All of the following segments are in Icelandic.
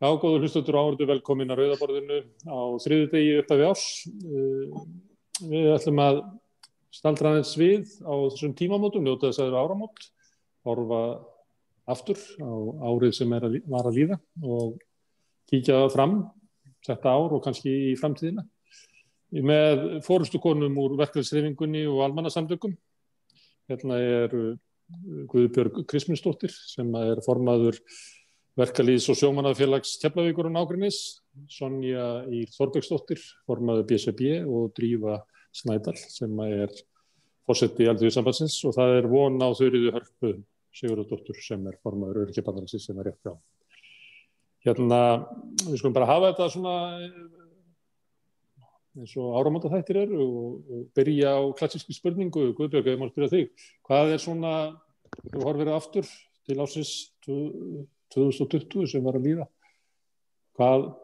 Já, góður hlustendur og áhorfendur, velkomin að Rauðaborðinu á þriðjudegi upphafi árs. Við ætlum að staldra aðeins við á þessum tímamótum, njóta þess að það eru áramót, horfa aftur á árið sem var að líða og kíkja fram þetta ár og kannski í framtíðina. Með forystukonum úr verkalýðshreyfingunni og almannasamtökum. Hérna Guðbjörg Kristmundsdóttir sem formaður Verkalýðs- og sjómannafélags Keflavíkur og nágrennis, Sonja Ýr Þorbergsdóttir, formaður BSRB og Drífa Snædal sem forseti Alþýðusambandsins og það von á Þuríði Hörpu Sigurðardóttur sem formaður Öryrkjabandalagsins sem rétt frá. Hérna, við skulum bara hafa þetta svona eins og áramótaþættir og byrja á klassískri spurningu. Guðbjörg, ég má spyrja þig. Hvað svona, þú horfir aftur til ársins 2020 sem var að líða. Hvað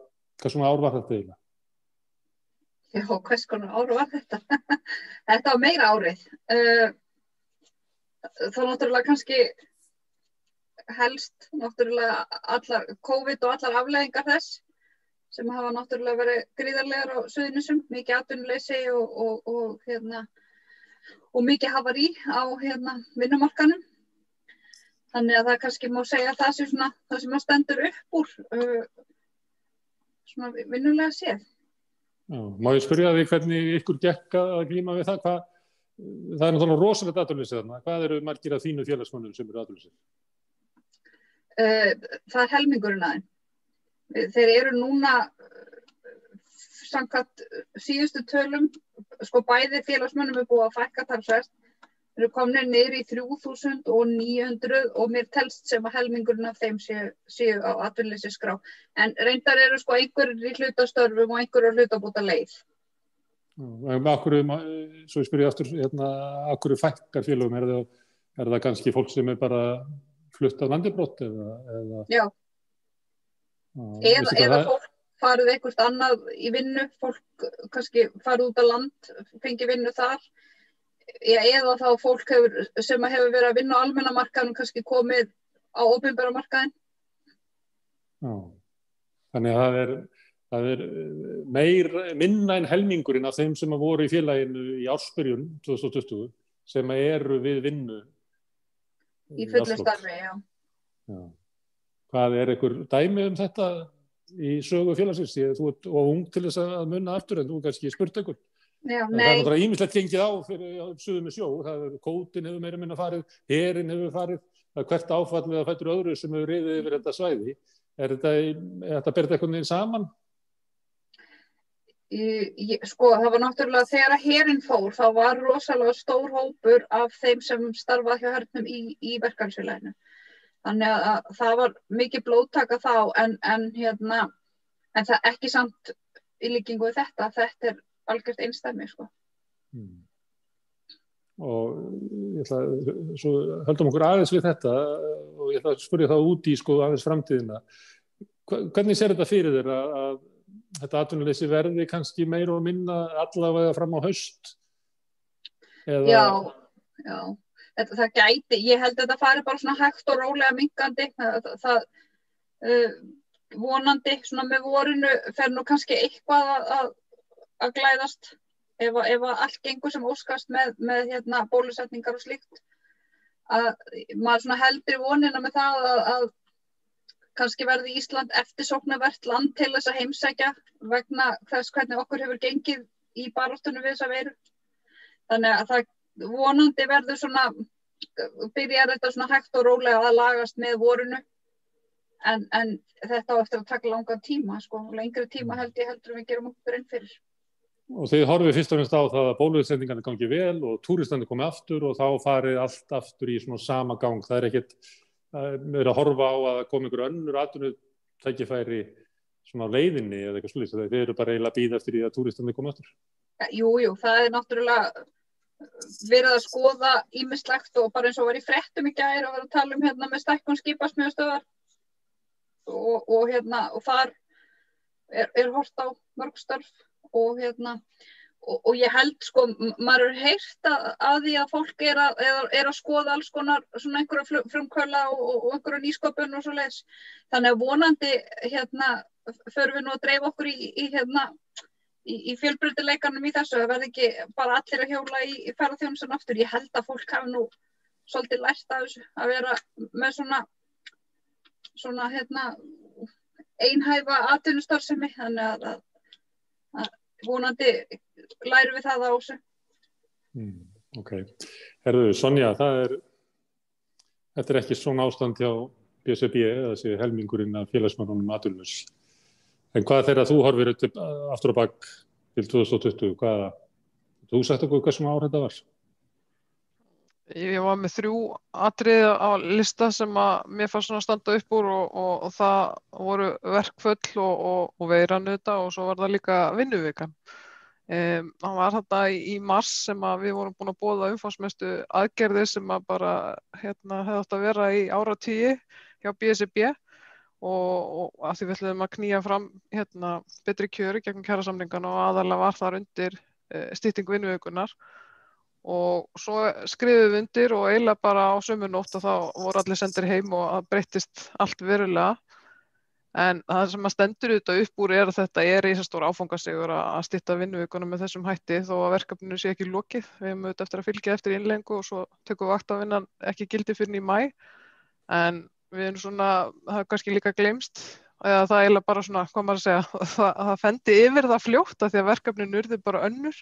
svona ár var þetta eiginlega? Já, hvers konar ár var þetta? Þetta var meira árið. Þá náttúrulega kannski helst náttúrulega allar COVID og allar afleiðingar þess sem hafa náttúrulega verið gríðarlegar á Suðurnesjum, mikið atvinnuleysi og mikið hafarí á vinnumarkaðnum. Þannig að það kannski má segja að það sé svona það sem að stendur upp úr svona vinnulega séð. Já, má ég spyrja því hvernig ykkur gekk að glíma við það? Það náttúrulega rosalegt atvinnuleysi þarna. Hvað eru margir af þínu félagsmönnum sem eru atvinnulausir? Það helmingurinn af þeim. Þeir eru núna samkvæmt síðustu tölum, sko bæði félagsmönnum búið að fækka talsvert. Þeir eru komnir niður í 3.900 og mér telst sem að helmingurinn af þeim séu á atvinnuleysisskrá. En reyndar eru sko einhverjir í hlutastörfum og einhverjir á hlutabótaleið. Svo ég spyrja aftur, af hverju fækkar félögum? Er það kannski fólk sem bara flutt af landibrott eða? Já. Eða fólk farið eitthvað annað í vinnu, fólk kannski farið út á land, fengi vinnu þar. Eða þá fólk sem hefur verið að vinna á almenna markaðnum kannski komið á opinbera markaðinn. Já, þannig að það minna en helmingurinn af þeim sem voru í félaginu í ársbyrjun 2020 sem eru við vinnu. Í fullu starfi, já. Hvað einhver dæmi þetta í sögu félagsins? Þú ert of ung til þess að munna aftur en þú kannski spurt ykkur. Já, það náttúrulega ýmislegt gengið á fyrir suður með sjó. Kótin hefur meira minna farið, herinn hefur farið, það hvert áfallið að fættur öðru sem hefur riðið yfir þetta svæði. Þetta ber þetta einhvern veginn saman? Sko, það var náttúrulega þegar að herinn fór, þá var rosalega stór hópur af þeim sem starfað hjá hernum í verkalýðsfélaginu. Þannig að það var mikið blóðtaka þá en það ekki samt í líkingu við þetta algjört einstæmi, sko. Og svo höldum okkur aðeins við þetta og ég ætla að spyrja það út í aðeins framtíðina. Hvernig sér þetta fyrir þér að þetta atvinnuleysi verði kannski meira og minna allavega fram á haust? Já. Það gæti, ég held að þetta fari bara svona hægt og rólega minnkandi. Það vonandi svona með vorinu fer nú kannski eitthvað að glæðast ef allt gengur sem óskast með bólusetningar og slíkt. Maður svona heldur í vonina með það að kannski verði Ísland eftirsóknarvert land til þess að heimsækja vegna þess hvernig okkur hefur gengið í baráttunni við þessa veiru. Þannig að það vonandi verður svona, byrjar þetta svona hægt og rólega að lagast með vorinu en þetta á eftir að taka langan tíma, sko, lengri tíma heldur við gerum okkur inn fyrir. Og þið horfið fyrst og fremst á það að bólusetningarnir gangi vel og túristandi komi aftur og þá farið allt aftur í svona sama gang. Það ekkert að horfa á að koma einhver önnur atvinnutækifæri svona á leiðinni eða eitthvað slíkt. Þið eru bara eiginlega að bíða eftir því að túristandi komi aftur. Jú, það náttúrulega verið að skoða ýmislegt og bara eins og var í fréttum í gær og var að tala með stækkun skipasmíðastöðvar og þar horft á mörg störf og og ég held sko, maður heyrt að því að fólk er að skoða alls konar svona einhverja frumkvöðla og einhverja nýsköpun og svoleiðis. Þannig að vonandi förum við nú að dreifa okkur í fjölbreytileikanum í þessu. Það verði ekki bara allir að hjóla í ferðaþjónustunni aftur. Ég held að fólk hafi nú svolítið lært af þessu að vera með svona einhæfa atvinnustarfsemi. Þannig að vonandi lærum við það á þessu. Ok. Herðu, Sonja, þetta er ekki svona ástand hjá BSRB eða þessi helmingurinn af félagsmönnunum atvinnulaus. En hvað þegar þú horfir aftur á bak til 2020, þú sagt okkur hversu ár þetta var? Ég var með 3 atriði á lista sem að mér fannst svona standa upp úr og það voru verkföll og veiran auðvitað og svo var það líka vinnuvikan. Það var þetta í mars sem að við vorum búin að boða umfangsmestu aðgerðir sem að bara hefði átt að vera í áratugi hjá BSRB og að því við ætluðum að knýja fram betri kjöri gegn kjarasamningana og aðalega var þar undir stytting vinnuvikunar. Og svo skrifum við undir og eiginlega bara á sömu nótt og þá voru allir sendir heim og það breyttist allt verulega. En það sem að stendur auðvitað upp úr að þetta risastór áfangasigur að stytta vinnuvikuna með þessum hætti þó að verkefninu sé ekki lokið. Við höfum auðvitað eftir að fylgja eftir innleiðingu og svo tökum við vaktavinnan ekki gildi fyrr en í maí. En við erum það kannski líka gleymst. Eða það eiginlega bara svona, hvað maður að segja, það fendi yfir það fljótt af því að verkefninu urðu bara önnur.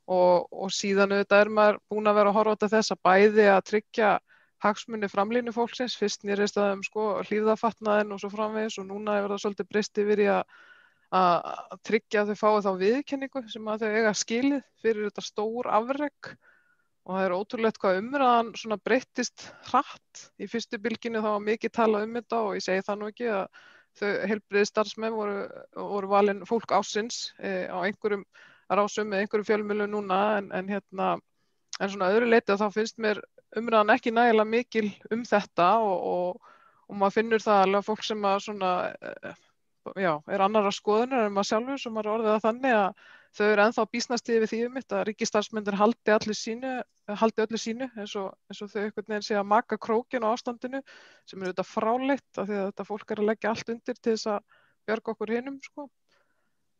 Og síðan auðvitað maður búin að vera að horfa til þess að bæði að tryggja hagsmuni framlínu fólksins, fyrst nýrist að hlífðafatnaðinn og svo framvegis og núna hefur það svolítið breyst yfir í að tryggja að þau fái þá viðurkenningu sem að þau eiga skilið fyrir þetta stór afrek og það ótrúlegt hvað umræðan svona breyttist hratt. Í fyrstu bylginu þá var mikið talað þetta og ég segi það nú ekki að þau heilbrigðisstarfsmenn voru valin fólk ársins á einhverjum rásum með einhverjum fjölmiðlum núna en svona öðru leyti að þá finnst mér umræðan ekki nægilega mikil þetta og maður finnur það alveg að fólk sem að svona annarra skoðunar en maður sjálfur sem maður orðið að þannig að þau eru ennþá býsnastíði við því að ríkisstarfsmennir haldi öllu sínu eins og þau einhvern veginn sé að maka krókinn á ástandinu sem er auðvitað fráleitt af því að þetta fólk að leggja allt undir til þess að bjarga okkur hinum sko.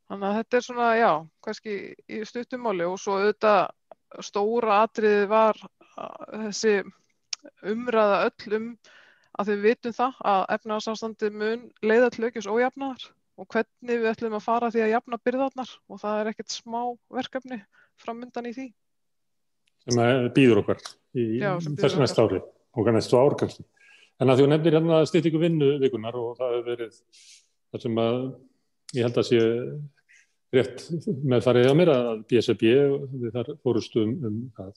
Þannig að þetta er svona, kannski í stuttumáli og svo auðvitað stóra atriði var þessi umræða öll að við vitum það að efnahagsástandið mun leiða til aukins ójafnaðar og hvernig við ætlum að fara því að jafna byrðarnar og það er ekkert smá verkefni framundan í því. Sem býður okkar í þessu næsta ári og næstu ár kannski. En að þú nefnir styttingu vinnuvikunar og það hefur verið það sem að ég held að sé rétt með farið á mér að BSRB við þar fórustu það.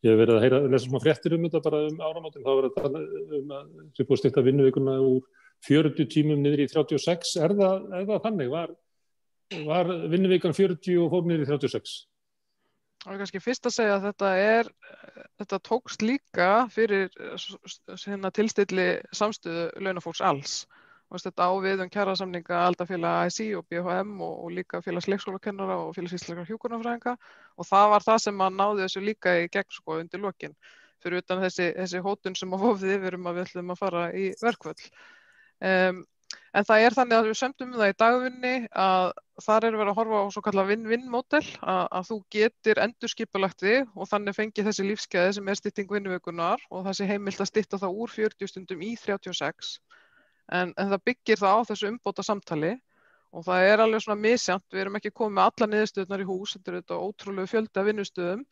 Ég hef verið að lesa svona fréttir þetta bara áramótin, þá var þetta að sem búið stytta vinnuvikuna úr 40 tímum niður í 36. Er það þannig? Var vinnuvikan 40 og fór niður í 36? Það er kannski fyrst að segja að þetta tókst líka fyrir tilstilli samstöðu launafólks alls. Þetta á við kjarasamninga Aldafélag ASÍ og BHM og líka félags leikskólakennara og félags íslenskra hjúkrunarfræðinga og það var það sem að náði þessu líka í gegn undir lokin fyrir utan þessi hótun sem að vofði yfir að við ætlum að fara í verkföll. En það er þannig að við sömdum það í dagvinni að þar verið að horfa á svo kallað win-win módel að þú getir endurskipulagt þig og þannig fengið þessi lífsgæði sem stytting vinnuvikunar og það sé heimilt að stytta það úr 40 stundum í 36. En það byggir það á þessu umbóta samtali og það er alveg svona misjant, við erum ekki komið með alla niðurstöðurnar í hús, þetta er þetta ótrúlegu fjöldi af vinnustöðum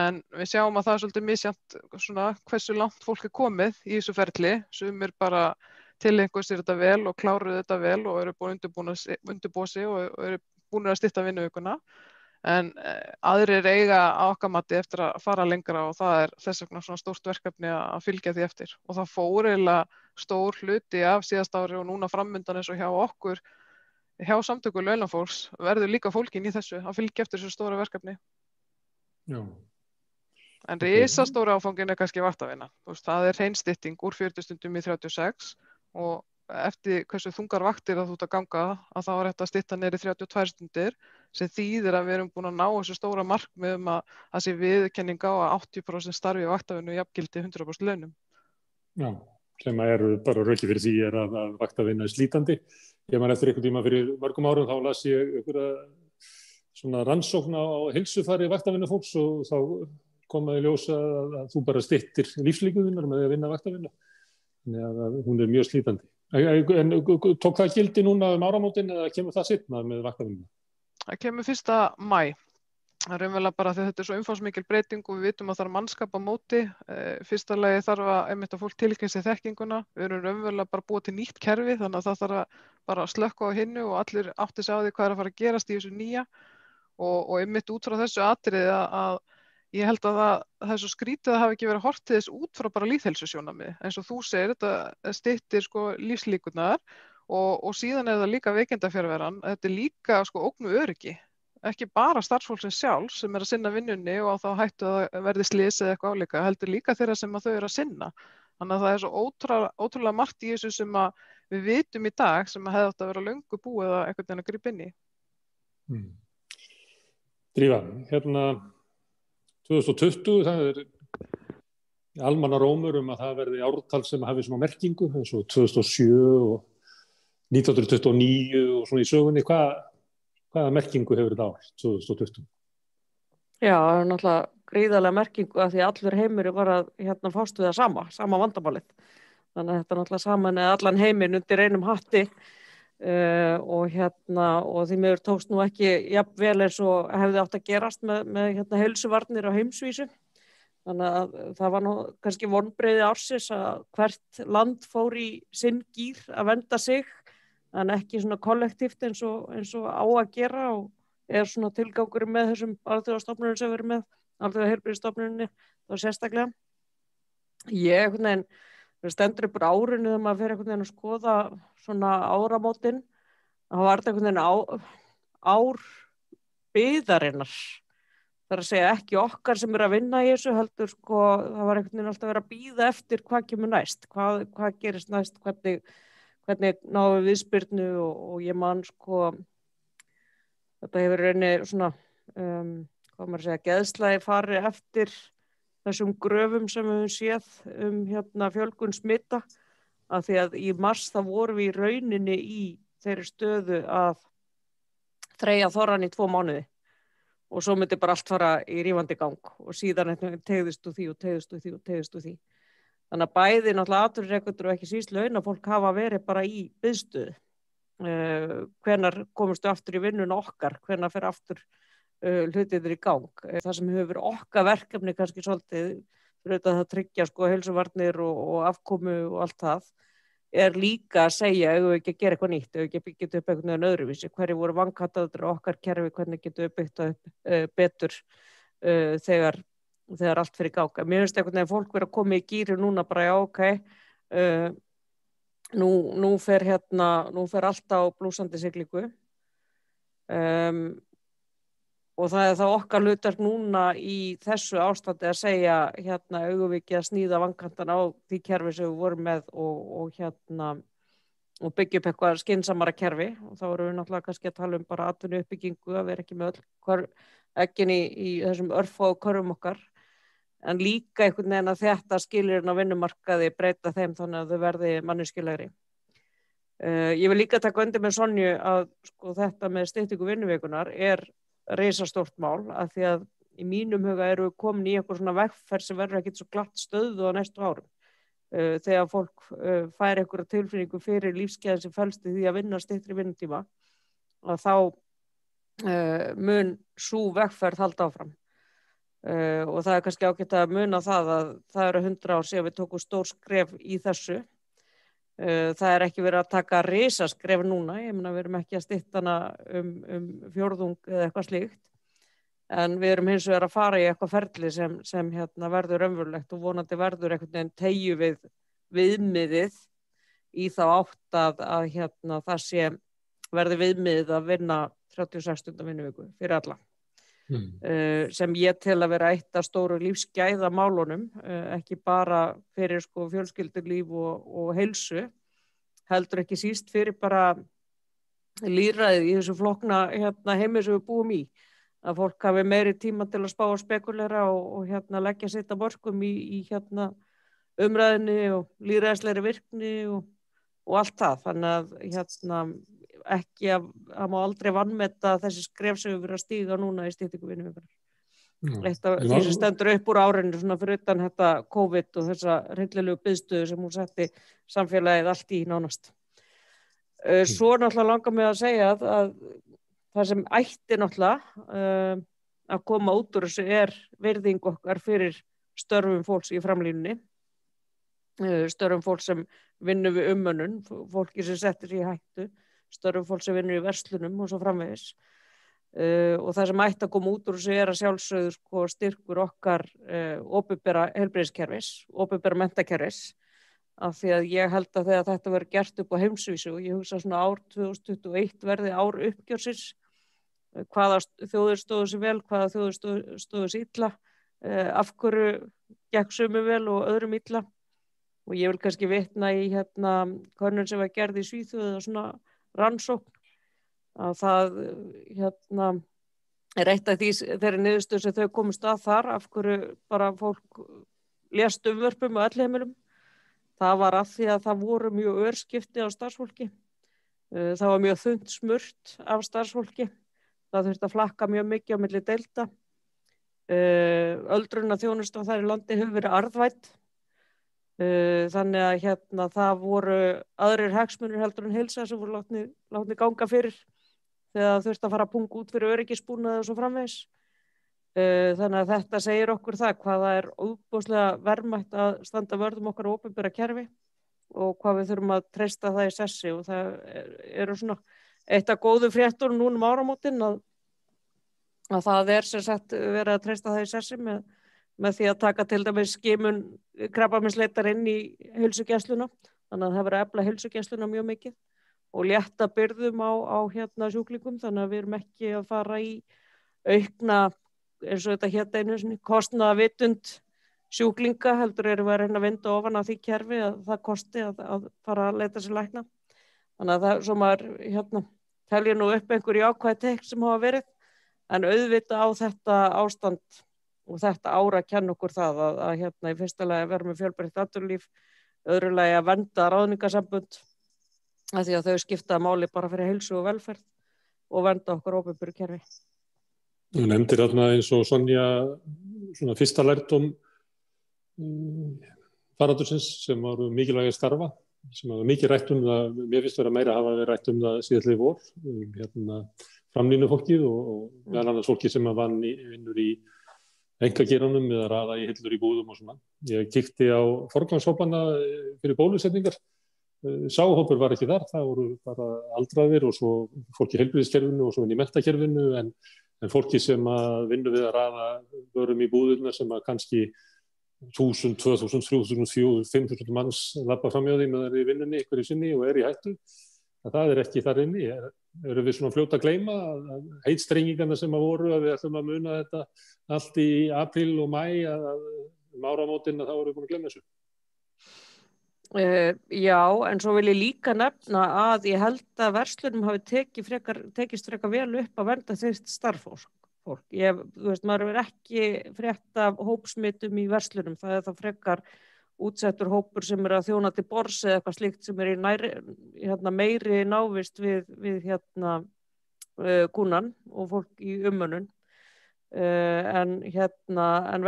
en við sjáum að það er svolítið misjant svona hversu langt fólk er komið í þessu ferli, sumir bara tileinkuðu sér þetta vel og kláruðu þetta vel og eru búin undirbúa sig og eru búin að stytta vinnuvikuna en aðrir eiga á okkar mati eftir að fara lengra og það er þess vegna svona stórt verkefni að fylgja því eftir og það fór eiginlega stór hluti af síðast ári og núna framundan eins og hjá okkur hjá samtöku launafólks verður líka fólkin í þessu að fylgja eftir þessu stóra verkefni. Já. En risastóra áfangin er kannski vaktavinna. Það er hrein stytting úr 40 stundum í 36 og eftir hversu þungar vaktir að þú ert að ganga að þá er þetta að stytta niður í 32 stundir sem þýðir að við erum búin að ná þessu stóra markmiðum að það sé viðurkenning á að 80% starfi á vaktavinnu jafngildi 100% launum. Já, sem eru bara röki fyrir því að vaktavinna er slítandi. Ég man eftir einhvern tíma fyrir mörgum árum þá las ég einhverja svona rannsókn á heilsufari vaktavinnu fólks og þá kom að í ljós að þú bara styttir lífslíkuðinnar með að vinna vaktavinnu. Þannig að hún er mjög slítandi. En tók það gildi núna áramótin eða kemur það seinna með vaktavinnu? Það kemur 1. maí. Það er raunverulega bara því að þetta er svo umfangsmikil breyting og við vitum að það er mannskap á móti. Fyrsta lagi þarf að fólk tilkynna sér þekkinguna. Við erum raunverulega bara búið til nýtt kerfi þannig að það þarf að bara slökkva á hinnu og allir átti sig á því hvað er að fara að gerast í þessu nýja. Og einmitt út frá þessu atriði að ég held að það er svo skrítið að hafa ekki verið horft til þess út frá bara lýðheilsusjónarmið. Eins og þú segir, þetta styttir lífslíkurnar og síðan er það líka veikindafjarveran. Þetta er líka ógn og öryggi. Ekki bara starfsfólksins sjálfs sem er að sinna vinnunni og á þá hættu að verði slys eða eitthvað álíka, heldur líka þeirra sem að þau eru að sinna. Þannig að það er svo ótrúlega margt í þessu sem að við vitum í dag sem að hefði átt að vera löngu búið að einhvern veginn að grípa inn í. Drífa, 2020, það er almanna rómur að það verði ártal sem hafi svona merkingu, eins og 2007 og 1929 og svona í sögunni. Hvaða merkingu hefur þetta ár, 2020? Já, það er náttúrulega gríðarlega merkingu að því allur heimur var að fást við það sama vandamálið. Þannig að þetta er náttúrulega saman eða allan heiminn undir einum hatti og því miður tókst nú ekki jafn vel eins og hefði átt að gerast með heilsuvarnir á heimsvísu. Þannig að það var nú kannski vonbrigði ársins að hvert land fór í sinn gír að vernda sig en ekki svona kollektíft eins og á að gera og er svona tilgangurinn með þessum alþjóðastofnunum sem verið með, alþjóðaheilbrigðisstofnuninni þá sérstaklega. Ég stendur upp úr árinu þegar maður fer einhvern veginn að skoða svona áramótin, þá var þetta einhvern veginn ár biðarinnar. Það er að segja ekki okkar sem er að vinna í þessu heldur það var einhvern veginn alltaf að vera að bíða eftir hvað kemur næst, hvað gerist næst, hvernig náum við viðspyrnu og ég man þetta hefur rauninni svona geðslægi fari eftir þessum gröfum sem við höfum séð fjölgun smita af því að í mars þá vorum við í rauninni í þeirri stöðu að þreyja þorrann í 2 mánuði og svo myndi bara allt fara í rífandi gang og síðan tegðist úr því. Þannig að bæði náttúrulega atvinnurekendur og ekki síst launafólk hafa verið bara í biðstöðu. Hvenær komumstu aftur í vinnuna okkar, hvenær fer aftur hlutirnir í gang. Það sem hefur verið okkar verkefni kannski svolítið, fyrir auðvitað að tryggja heilsuvarnir og afkomu og allt það, er líka að segja ef við ekki að gera eitthvað nýtt, ef við ekki byggja upp einhvern veginn öðruvísi, hverju voru vankantaður okkar kerfi, hvernig getum við byggt upp betur þegar allt fyrir gáka. Mér finnst einhvern veginn fólk vera að koma í gíri núna bara já, ok, nú fer allt á blúsandi siglingu og það er þá okkar hlutverk núna í þessu ástandi að segja eigum við ekki að sníða vankantan á því kerfi sem við vorum með og byggja upp eitthvað skynsamara kerfi og þá erum við náttúrulega kannski að tala bara atvinnuuppbyggingu að vera ekki með öll eggin í þessum örfáu körfum okkar en líka einhvern veginn að þetta skilyrðin á vinnumarkaði breyta þeim þannig að þau verði manneskjulegri. Ég vil líka taka undir með Sonju að þetta með styttingu vinnuvikunar er risastórt mál af því að í mínum huga erum við komin í eitthvað svona vegferð sem verður ekkert svo glatt stöðuð á næstu árum. Þegar fólk fær einhverja tilfinningu fyrir lífsgæðin sem felst í því að vinna styttri vinnutíma og þá mun sú vegferð halda áfram. Og það er kannski ágætt að muna það að það eru 100 ár síðan við tókum stór skref í þessu. Það er ekki verið að taka risaskref núna, ég meina við erum ekki að stytta hana fjórðung eða eitthvað slíkt, en við erum hins vegar að fara í eitthvað ferli sem verður raunverulegt og vonandi verður einhvern veginn teygju við viðmiðið í þá átt að það verði viðmiðið að vinna 36 stundar vinnuviku fyrir alla. Sem ég tel að vera eitt af stóru lífsgæðamálunum, ekki bara fyrir fjölskyldulíf og heilsu, heldur ekki síst fyrir bara lýðræðið í þessu flókna heimi sem við búum í, að fólk hafi meiri tíma til að spá og spekulera og leggja sitt af mörkum í umræðinni og lýðræðislegri virkni og allt það. Þannig að ekki að má aldrei vanmeta þessi skref sem við verðum að stíga núna í styttingu vinnuvikunnar. Eitt af því sem stendur upp úr árinu svona fyrir utan þetta COVID og þessa hryllilegu biðstöðu sem hún setti samfélagið allt í nánast. Svo náttúrulega langar mig að segja að það sem ætti náttúrulega að koma út úr þessu virðing okkar fyrir störfum fólks í framlínunni, störfum fólks sem vinnur við umönnun, fólki sem settir sig í hættu, störfum fólks sem vinnur í verslunum og svo framvegis. Og það sem ætti að koma út úr þessu að sjálfsögðu styrkur okkar opinbera heilbrigðiskerfis, opinbera menntakerfis, af því að ég held að þegar þetta verður gert upp á heimsvísu og ég hugsa svona ár 2021 verði ár uppgjörsins, hvaða þjóðir stóðu sig vel, hvaða þjóðir stóðu sig illa, af hverju gekk sumum vel og öðrum illa. Og ég vil kannski vitna í könnun sem var gerð í Svíþjóð og svona rannsókn, að það eitt af því þeirri niðurstöðu sem þau komust að þar, af hverju bara fólk lést umvörpum á heimilum. Það var af því að það voru mjög örskipti á starfsfólki. Það var mjög þunnt smurt af starfsfólki. Það þurfti að flakka mjög mikið á milli deilda. Öldrunarþjónusta þar í landi hefur verið arðvædd. Þannig að það voru aðrir hagsmunir heldur en heilsa sem voru látni ganga fyrir þegar það þurfti að fara að punga út fyrir öryggisbúnað og svo framvegis. Þannig að þetta segir okkur það hvað það óbúslega verðmætt að standa vörð okkar opinbera kerfi og hvað við þurfum að treysta það í sessi, og það eru svona eitt af góðu fréttunum núna áramótin að það sem sagt verið að treysta það í sessi með því að taka til dæmis skimun krabbameinsleitar inn í heilsugæsluna, þannig að það verið að efla heilsugæsluna mjög mikið og létta byrðum á sjúklingum, þannig að við erum ekki að fara í aukna, eins og þetta einu sinni, kostnaðarvitund sjúklinga, heldur erum við að reyna að vinda ofan á því kerfi að það kosti að fara að leita sér lækna. Þannig að það, svo maður telja nú upp einhverju jákvæð teikn sem hafa verið, en auðvitað á þetta ástand og þetta ára kenna okkur það að í fyrsta lagi verðum við fjölbreytt atvinnulíf, öðru lagi að vernda ráðningarsambönd, af því að þau skipta máli bara fyrir heilsu og velferð og vernda okkur opinberu kerfi. Þú nefndir þarna eins og Sonja svona fyrsta lærdóm faraldursins sem voru mikilvægir starfa, sem hafa mikið rætt það, mér finnst vera meira hafa verið rætt það síðastliðið vor, framlínufólkið og meðal annars fólki sem vinnur í einkageiranum eða raða í hillur í búðum og svona. Ég kíkti á forgangshópana fyrir bólusetningar. Sá hópur var ekki þar, það voru bara aldraðir og svo fólk í heilbrigðiskerfinu og svo inn í menntakerfinu, en fólki sem að vinna við að raða vörum í búðurnar sem að kannski 1000, 2000, 3000, 4000, 5000 manns labba fram hjá því með þeirri vinnunni ykkur í sinni og í hættu, það ekki þar inni. Erum við svona fljóta að gleyma að heitstrengingarna sem að voru, að við ætlum að muna þetta allt í apríl og maí að áramótin að þá erum við búin að gleyma þessu? Já, en svo vil ég líka nefna að ég held að verslunum hafi tekist frekar vel upp að vernda þeirst starffólk. Þú veist, maður er ekki frétt af hópsmitum í verslunum, það það frekar útsettur hópur sem að þjóna til borðs eða eitthvað slíkt sem í meiri návist við kúnan og fólk í umönnun. En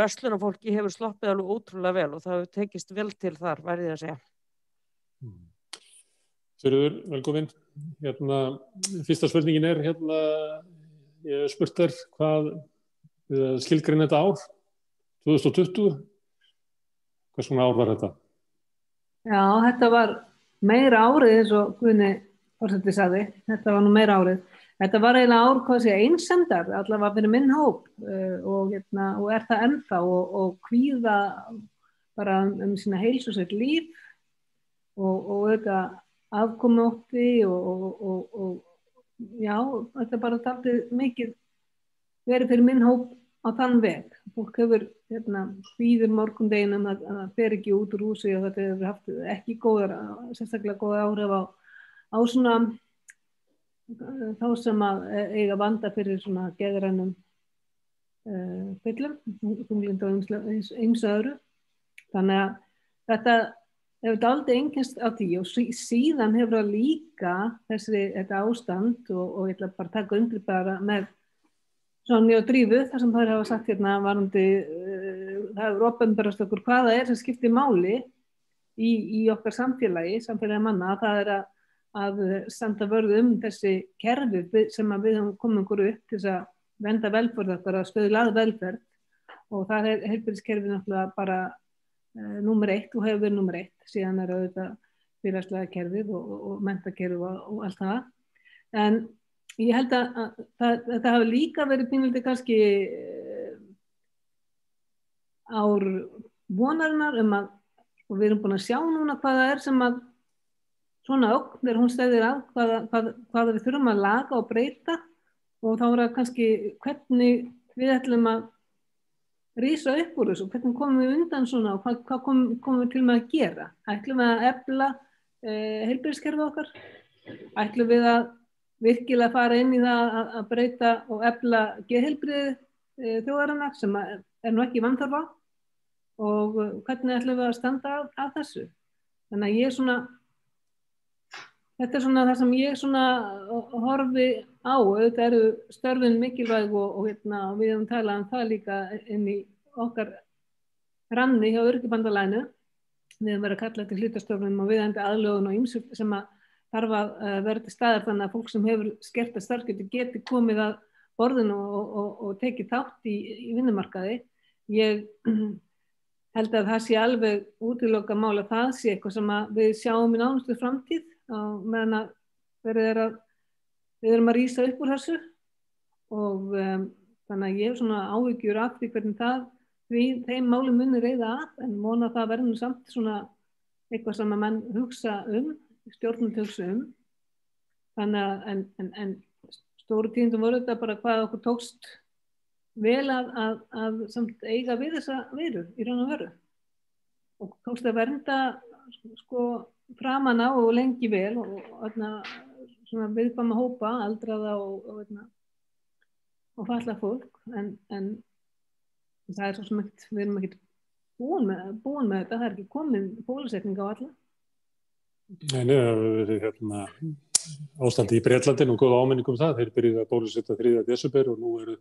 verslunarfólki hefur sloppið alveg ótrúlega vel og það hefur tekist vel til þar, verði ég að segja. Sigríður, velkomin. Fyrsta spurningin ég spurt þér hvað skilgreina þetta ár, 2020. Hvers svona ár var þetta? Já, þetta var meira árið eins og Guðni forseti sagði. Þetta var nú meira árið. Þetta var eiginlega ár, einsemdar, allavega fyrir minn hóp og það ennþá og kvíða bara sína heilsu og sitt líf og þetta afkomótti og já, þetta bara dálítið mikið verið fyrir minn hóp á þann veg. Fólk hefur kvíður morgundeginum að það fer ekki út úr húsi og þetta hefur haft ekki sérstaklega góða áhrif á svona þá sem að eiga vanda fyrir svona geðrænum kvillum, þunglyndi og ýmsu öðru. Þannig að þetta hefur dálítið einkennst af því og síðan hefur það líka þetta ástand og ég ætla bara að taka undir bara með Sonju og Drífu, þar sem þær hafa sagt hérna varandi, það hefur opinberast okkur hvað það sem skiptir máli í okkar samfélagi manna, það að standa vörð þessi kerfi sem að við komum okkur upp til þess að vernda velferð okkar að stuðla að velferð og það heilbrigðiskerfið náttúrulega bara númer 1 og hefur verið númer 1, síðan auðvitað félagslega kerfið og menntakerfið og allt það. En ég held að þetta hafi líka verið pínlítið kannski ár vonarinnar að, og við erum búin að sjá núna hvað það sem að svona ógn, þegar hún stæðir að hvað við þurfum að laga og breyta og þá það kannski hvernig við ætlum að rísa upp úr þessu, hvernig komum við undan svona og hvað komum við til með að gera? Ætlum við að efla heilbrigðiskerfið okkar? Ætlum við að virkilega fara inn í það að breyta og efla geðheilbrigði þjóðarinnar sem nú ekki vanþörf á og hvernig ætlum við að standa að þessu? Þannig að ég þetta svona það sem ég svona horfi á, auðvitað eru störfin mikilvæg og við höfum talað það líka inn í okkar ranni hjá Öryrkjabandalaginu. Við höfum verið að kalla eftir hlutastörfum og viðeigandi aðlögun og ýmsu sem að þarf að vera til staðar þannig að fólk sem hefur skerta starfsgetu geti komið að borðinu og tekið þátt í vinnumarkaði. Ég held að það sé alveg útilokað mál að það sé eitthvað sem við sjáum í nánustu framtíð á meðan að við erum að rísa upp úr þessu og þannig að ég hef svona áhyggjur af því hvernig þeim málum muni reiða að en vona að það verður samt svona eitthvað sem að menn hugsa stjórnvöld hugsa þannig að en stóru tíðindum voru þetta bara hvað okkur tókst vel að samt eiga við þessa veru í raun og veru og tókst að vernda framan á og lengi vel og svona viðkvæma hópa, aldraða og fatlað fólk en það svo sem ekkert, við erum ekkert búin með þetta, það ekki komin bólusetning á alla. Nei, það hefur verið ástandi í Bretlandi og góða áminning það, þeir byrjuðu að bólusetta 3. desember og nú eru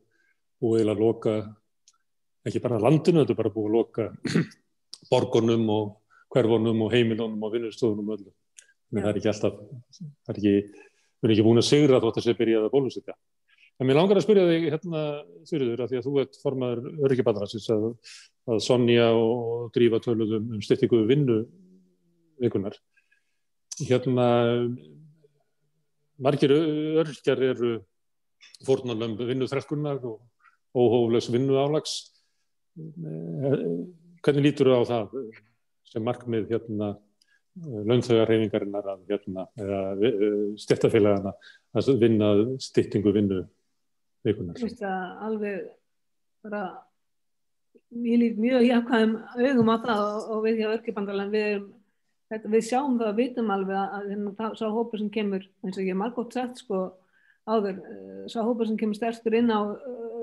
búið að loka ekki bara landinu, þetta er bara búið að loka borgunum og hverfunum og heimilunum og vinnustofunum öllum. En það er ekki alltaf, við erum ekki búin að sigra þótt að sé byrjað að bólusetja. En mér langar að spyrja þig Þuríður, af því að þú ert formaður Öryrkjabandalagsins að Sonja og Drífa töluðu styttingu vinnuvikunar. Margir öryrkjar eru fórnarlömb vinnuþrælkunar og óhóflegs vinnuálags. Hvernig lítur þú á það sem markmið launþegahreyfingarinnar eða stéttarfélagana að vinna styttingu vinnuvikunar? Alveg bara ég lít mjög jákvæðum augum á það og við hjá Öryrkjabandalaginu við sjáum það og vitum alveg að sá hópur sem kemur, eins og ég margótt sagt áður, sá hópur sem kemur sterkur inn á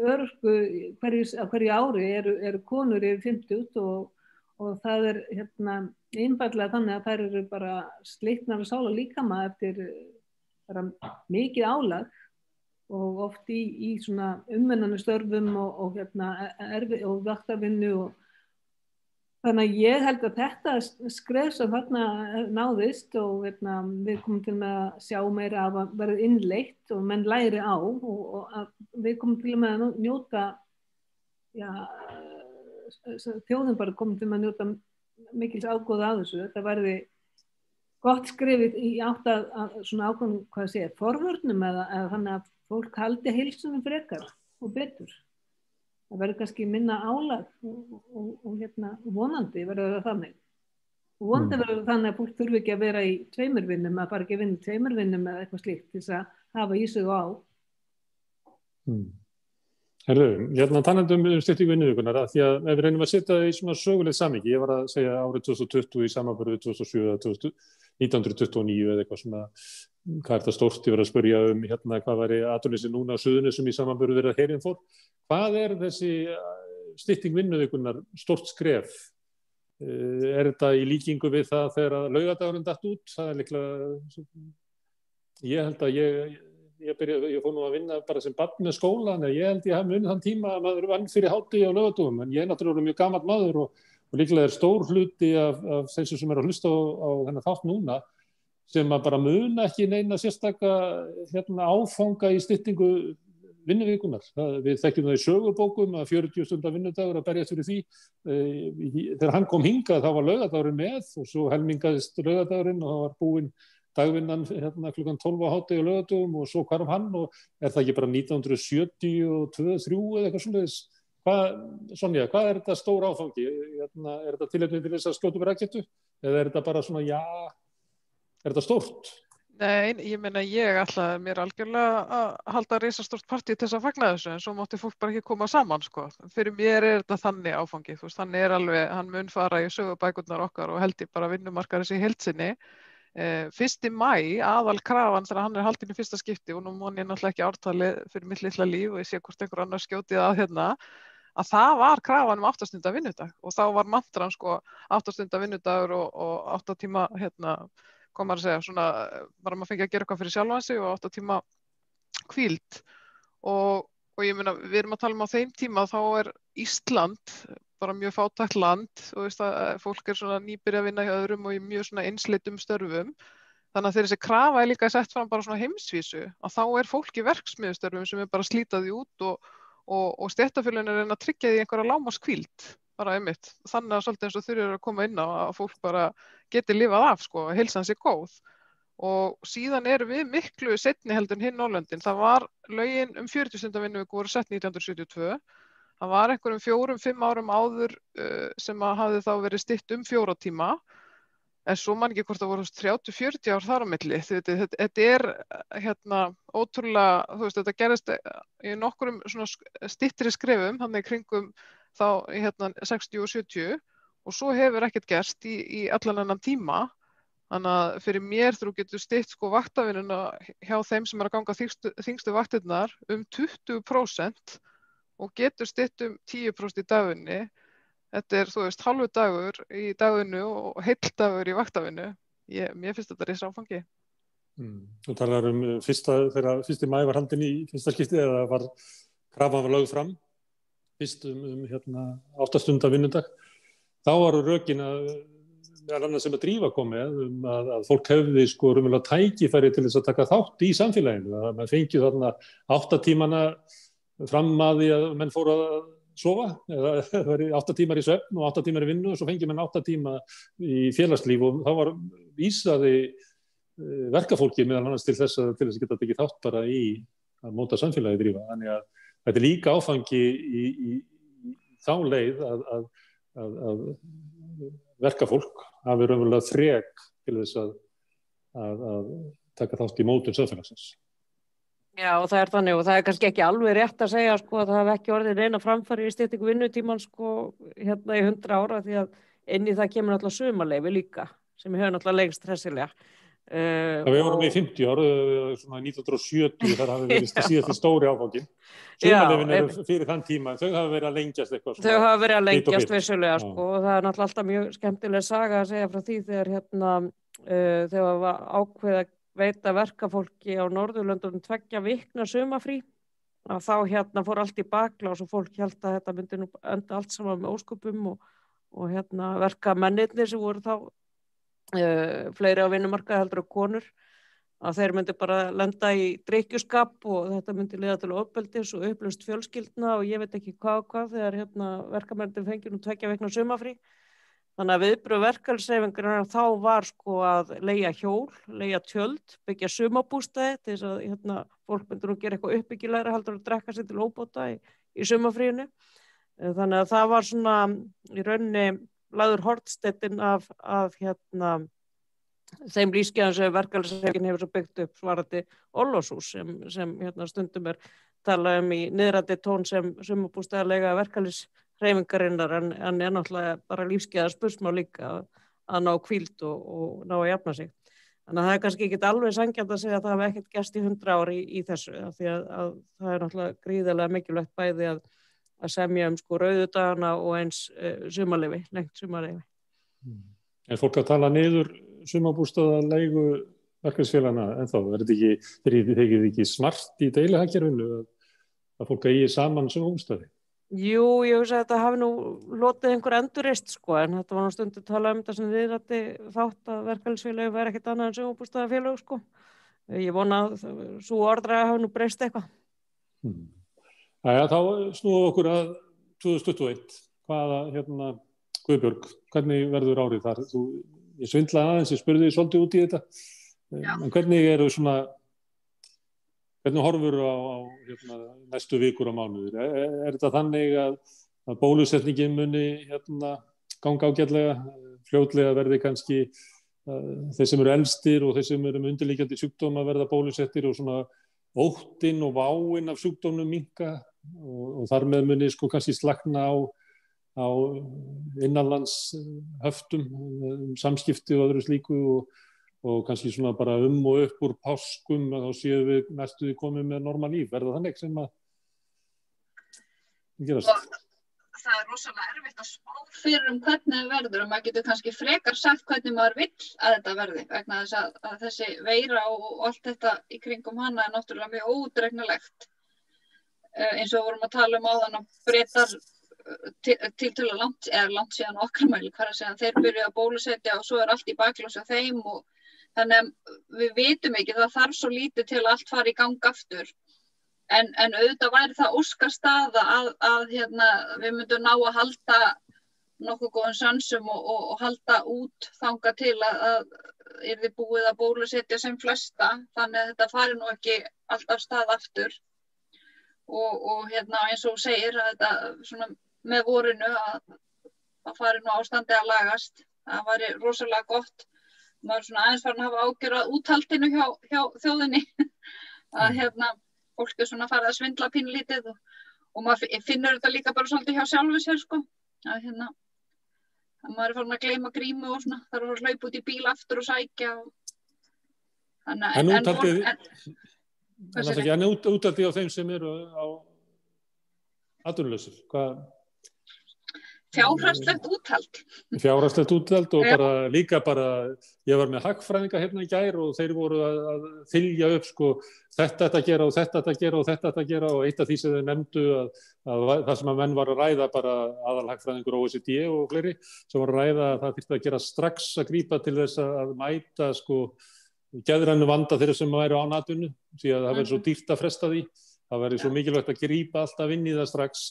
örorku hverju ári eru konur yfir 50 og það einfaldlega þannig að þær eru bara slitnar og sál og líkama eftir bara mikið álag og oft í svona umvennandi störfum og vaktavinnu og þannig að ég held að þetta skref sem þarna náðist og við komum til með að sjá meira af að verða innleitt og menn læri á og að við komum til með að njóta þjóðin bara komum til með að njóta mikils ágóða af þessu. Þetta verði gott skrifið í átt að svona ákvæm, forvörnum eða þannig að fólk haldi heilsunum frekar og betur. Það verður kannski minna álag og vonandi verður það þannig. Og vonandi verður þannig að fólk þurfi ekki að vera í 2 vinnum, að bara ekki vinna 2 vinnum eða eitthvað slíkt til þess að hafa í sig og á. Herðu, talandi styttingu vinnuvikunar, því að ef við reynum að setja það í svona sögulegt samhengi, ég var að segja árið 2020 í samanburði við 2007 eða 1929 eða eitthvað svona, hvað það stórt, ég verið að spyrja hérna hvað væri atvinnuleysi núna á Suðurnesjum í samanburði við að herinn fór. Hvað þessi stytting vinnuvikunnar stórt skref? Þetta í líkingu við það þegar laugardagurinn datt út? Það líklega, ég held að ég fór nú að vinna bara sem barn með skólan, ég held ég hafi unnið þann tíma að maður vann fyrir hádegi á laugardögum, en ég er náttúrulega mjög gamall maður og líklega stór hluti af þessu sem að hlusta á þennan þátt núna sem að bara muna ekki neina sérstaka áfanga í styttingu vinnuvikunar. Við þekkjum það í sögubókum að 40 stundar vinnudagur að berjast fyrir því. Þegar hann kom hingað þá var laugardagurinn með og svo helmingaðist laugardagurinn og það var búinn dagvinnan klukkan 12 á hádegi á laugardögum og svo hvarf hann og það ekki bara 1972, 3 eða eitthvað svoleiðis. Sonja, hvað þetta stór áfangi? Þetta tilefni til þess að skjóta upp rakettu? Eða þetta bara svona, er þetta stórt? Nei, ég meina ég ætlaði mér algjörlega að halda risastórt partí til þess að fagna þessu en svo mátti fólk bara ekki koma saman sko. Fyrir mér þetta þannig áfangi, þú veist, þannig alveg, hann mun fara í sögubækurnar okkar og held ég bara vinnumarkaðarins í heild sinni. 1. maí, aðal krafan þegar hann haldinn í fyrsta skipti og nú man ég náttúrulega ekki ártalið fyrir mitt litla líf og ég sé hvort einhver annar skjóti það hérna, að það var krafan 8 stunda vinnudag og þá var mantran sko 8 stunda vinnudagur og 8 tíma hvað maður að segja, svona bara maður fengi að gera eitthvað fyrir sjálfan sig og 8 tíma hvíld og ég meina við erum að tala á þeim tíma þá Ísland bara mjög fátækt land og veist að fólk svona nýbyrja að vinna hjá öðrum og í mjög svona einsleitum störfum þannig að þegar þessi krafa líka sett fram bara svona heimsvísu að þá fólk í verksmiðjustörfum sem bara slíta því út og stéttarfélögin reyna að tryggja því einhverja lágmarkshvíld bara einmitt. Þannig að svolítið eins og þurfir að koma inn á að fólk bara geti lifað af sko, að heilsan sé góð. Og síðan við miklu seinni heldur en hinn Norðurlöndin. Það var lögin 40 stunda vinnuviku voru sett 1972. Það var einhverjum 4-5 árum áður sem að hafði þá verið stytt 4 tíma. En svo man ekki hvort það voru 30-40 ár þar á milli. Þetta ótrúlega, þú veist, þetta gerist í nokkurum svona styttri skrefum, þannig kringum þá 60 og 70 og svo hefur ekkert gerst í allan annan tíma. Þannig að fyrir mér þú getur stytt sko vaktavinnuna hjá þeim sem að ganga þyngstu vaktirnar 20% og getur stytt 10% í dagvinni. Þetta þú veist, halvu dagur í dagvinnu og heill dagur í vaktavinnu. Mér finnst þetta risa áfangi. Þú talar þegar 1. maí var haldinn í fyrsta skipti eða krafan var lögð fram fyrst 8 stunda vinnudag. Þá var rökin meðal annars sem að Drífa kom með að fólk hefði sko raunverulega tækifæri til þess að taka þátt í samfélaginu. Að maður fengi þarna 8 tímana fram að því að menn fóru að sofa, eða það væri 8 tímar í svefn og 8 tímar í vinnu og svo fengi menn 8 tíma í félagslíf og þá var vísaði verkafólki meðal annars til þess að geta tekið þátt bara í að móta samfélagi Drífa. Þannig að þetta líka áfangi í þá leið að verkafólk hafi raunverulega þrek til þess að taka þátt í mótun samfélagsins. Já, og það þannig og það kannski ekki alveg rétt að segja sko að það hef ekki orðið neina framfæri í styttingu vinnutíman sko í 100 ára því að inn í það kemur náttúrulega sumarleyfi líka sem hefur náttúrulega lengst hressilega. Við vorum í 50 ár, svona 1970 þar hafi verið síðast stóri áfangin. Sumarleyfin fyrir þann tíma, þau hafa verið að lengjast eitthvað. Þau hafa verið að lengjast vissulega sko og það náttúrulega alltaf mjög skemmtileg saga að segja frá því þegar þegar var ákveðið að veita verkafólki á Norðurlöndunum 2 vikna sumarfrí að þá fór allt í baklás og fólk hélt að þetta myndi nú enda allt saman með ósköpum og verkamennirnir sem voru þá fleiri á vinnumarkaði heldur og konur að þeir myndi bara lenda í drykkjuskap og þetta myndi leiða til ofbeldis og upplaust fjölskyldna og ég veit ekki hvað þegar verkamennirnir fengi nú 2 vikna sumarfrí. Þannig að viðbrögð verkalýðshreyfingarinnar þá var sko að leigja hjól, leigja tjöld, byggja sumarbústaði til þess að fólk myndi nú gera eitthvað uppbyggilegra heldur að drekka sér til óbóta í sumarfríinu. Þannig að það var svona í rauninni lagður hornsteinninn af þeim lífsgæðum sem verkalýðshreyfingin hefur svo byggt upp svarandi orlofshús sem stundum talað í niðrandi tón sem sumarbústaðarlega verkalýðshreyfingarinnar en náttúrulega bara lífsgæða spursmál líka að ná hvíld og ná að jafna sig. Þannig að það kannski ekki alveg sanngjarnt að segja að það hafi ekkert gerst í 100 ár í þessu, af því að það náttúrulega gríðarlega mikilvægt bæði að semja sko rauðudagana og eins sumarleyfi, lengt sumarleyfi. Er fólk að tala niður sumarbústaða leigu verkefnisfélagana ennþá? Þykir ekki smart í deilihagkerfinu að fólk eigi saman sumarbústaði? Jú, ég hugsa að þetta hafi nú lotið einhver endurreist sko, en þetta var nú stundu að tala þetta sem viðrætti þátt að verkefnisfélagi væri ekkert annað en sumarbústaðafélög sko. Ég vona að sú orðræða hafi nú breyst eitthvað. Jæja, þá snúum okkur að 2021. Hvaða, Guðbjörg, hvernig verður árið þar? Ég svindlaði aðeins, ég spurði svolítið út í þetta. En hvernig horfur á næstu vikur og mánuðir? Er þetta þannig að bólusetningin muni ganga ágætlega, fljótlega verði kannski þeir sem eru elstir og þeir sem eru með undirliggjandi sjúkdóma verða bólusettir og svona óttinn og váinn af sjúkdómnum minnka og þar með muni sko kannski slakna á innanlandshöftum, samskipti og öðru slíku og kannski svona bara og upp úr páskum að þá séum við næstu komið með normal líf. Verða þannig sem að gerast? Og það er rosalega erfitt að spá fyrir hvernig það verður og maður getur kannski frekar sagt hvernig maður vill að þetta verði vegna þess að þessi veira og allt þetta í kringum hana er náttúrulega mjög óútreiknanlegt. Eins og vorum að tala áðan að Bretar tiltölulega langt síðan okkar mæli, hvað að segja, þeir byrjuðu að bólusetja og svo er allt í bakljósi á þeim og þannig að við vitum ekki, það þarf svo lítið til að allt fari í gang aftur. En auðvitað væri það óskastaða að við myndum ná að halda nokkuð góðum sönsum og halda út þangað til að yrði búið að bólusetja sem flesta, þannig að þetta fari nú ekki alltaf stað aftur. Og eins og segir að þetta svona með vorinu að fari nú ástandi að lagast, það væri rosalega gott. Maður svona aðeins farin að hafa ágjör að úthaldinu hjá þjóðinni að fólk er svona farið að svindla pínlítið og maður finnur þetta líka bara svolítið hjá sjálfu sér sko að maður er farin að gleyma grímu og svona þarf að hlaupa út í bíl aftur og sækja En úthaldið á þeim sem eru á atvinnulausir, hvað? Fjárhagslegt úthald. Fjárhagslegt úthald og líka ég var með hagfræðinga hérna í gær og þeir voru að þylja upp sko þetta að gera og þetta að gera og þetta að gera og eitt af því sem þeir nefndu að það sem að menn var að ræða bara aðalhagfræðingur OECD og fleiri sem var að ræða að það þyrfti að gera strax að grípa til þess að mæta sko geðrænu vanda þeirra sem væru án atvinnu því að það verður svo dýrt að fresta því, það verður svo mikilvægt að grípa alltaf inn í það strax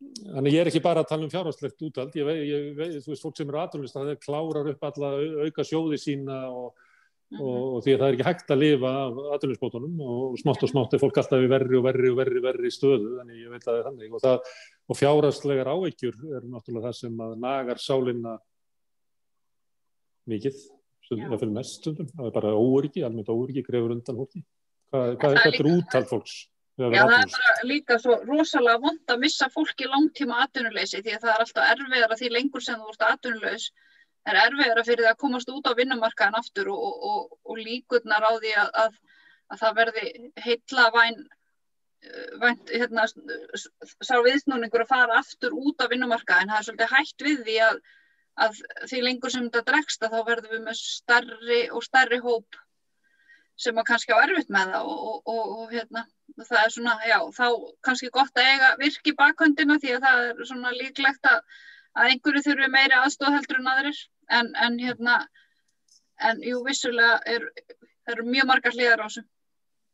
Þannig ég er ekki bara að tala fjárhagslegt úthald, ég veit, þú veist, fólk sem eru atvinnulaust, það klárar upp alla auka sjóði sína og því að það er ekki hægt að lifa af atvinnuleysisbótunum og smátt er fólk alltaf í verri stöðu, þannig ég veit að það er þannig og fjárhagslegar áhyggjur er náttúrulega það sem að nagar sálina mikið, það fyrir mest stundum, það er bara óöryggi, almennt óöryggi grefur undan fólki. Hvað er úthald fólks? Já, það er bara líka svo rosalega vont að missa fólk í langtíma atvinnuleysi því að það er alltaf erfiðara því lengur sem þú ert atvinnulaus er erfiðara fyrir það að komast út á vinnumarkaðan aftur og líkurnar á því að það verði heillavænt sá viðsnúningur að fara aftur út á vinnumarkaðan. Það er svolítið hætt við því að því lengur sem þetta dregst að þá verðum við með stærri og stærri hóp sem að kannski á erfitt með það og það er svona, já, þá kannski gott að eiga virki bakhöndina því að það er svona líklegt að einhverju þurfi meiri aðstoð heldur en aðrir en jú, vissulega eru mjög margar hliðar á þessu.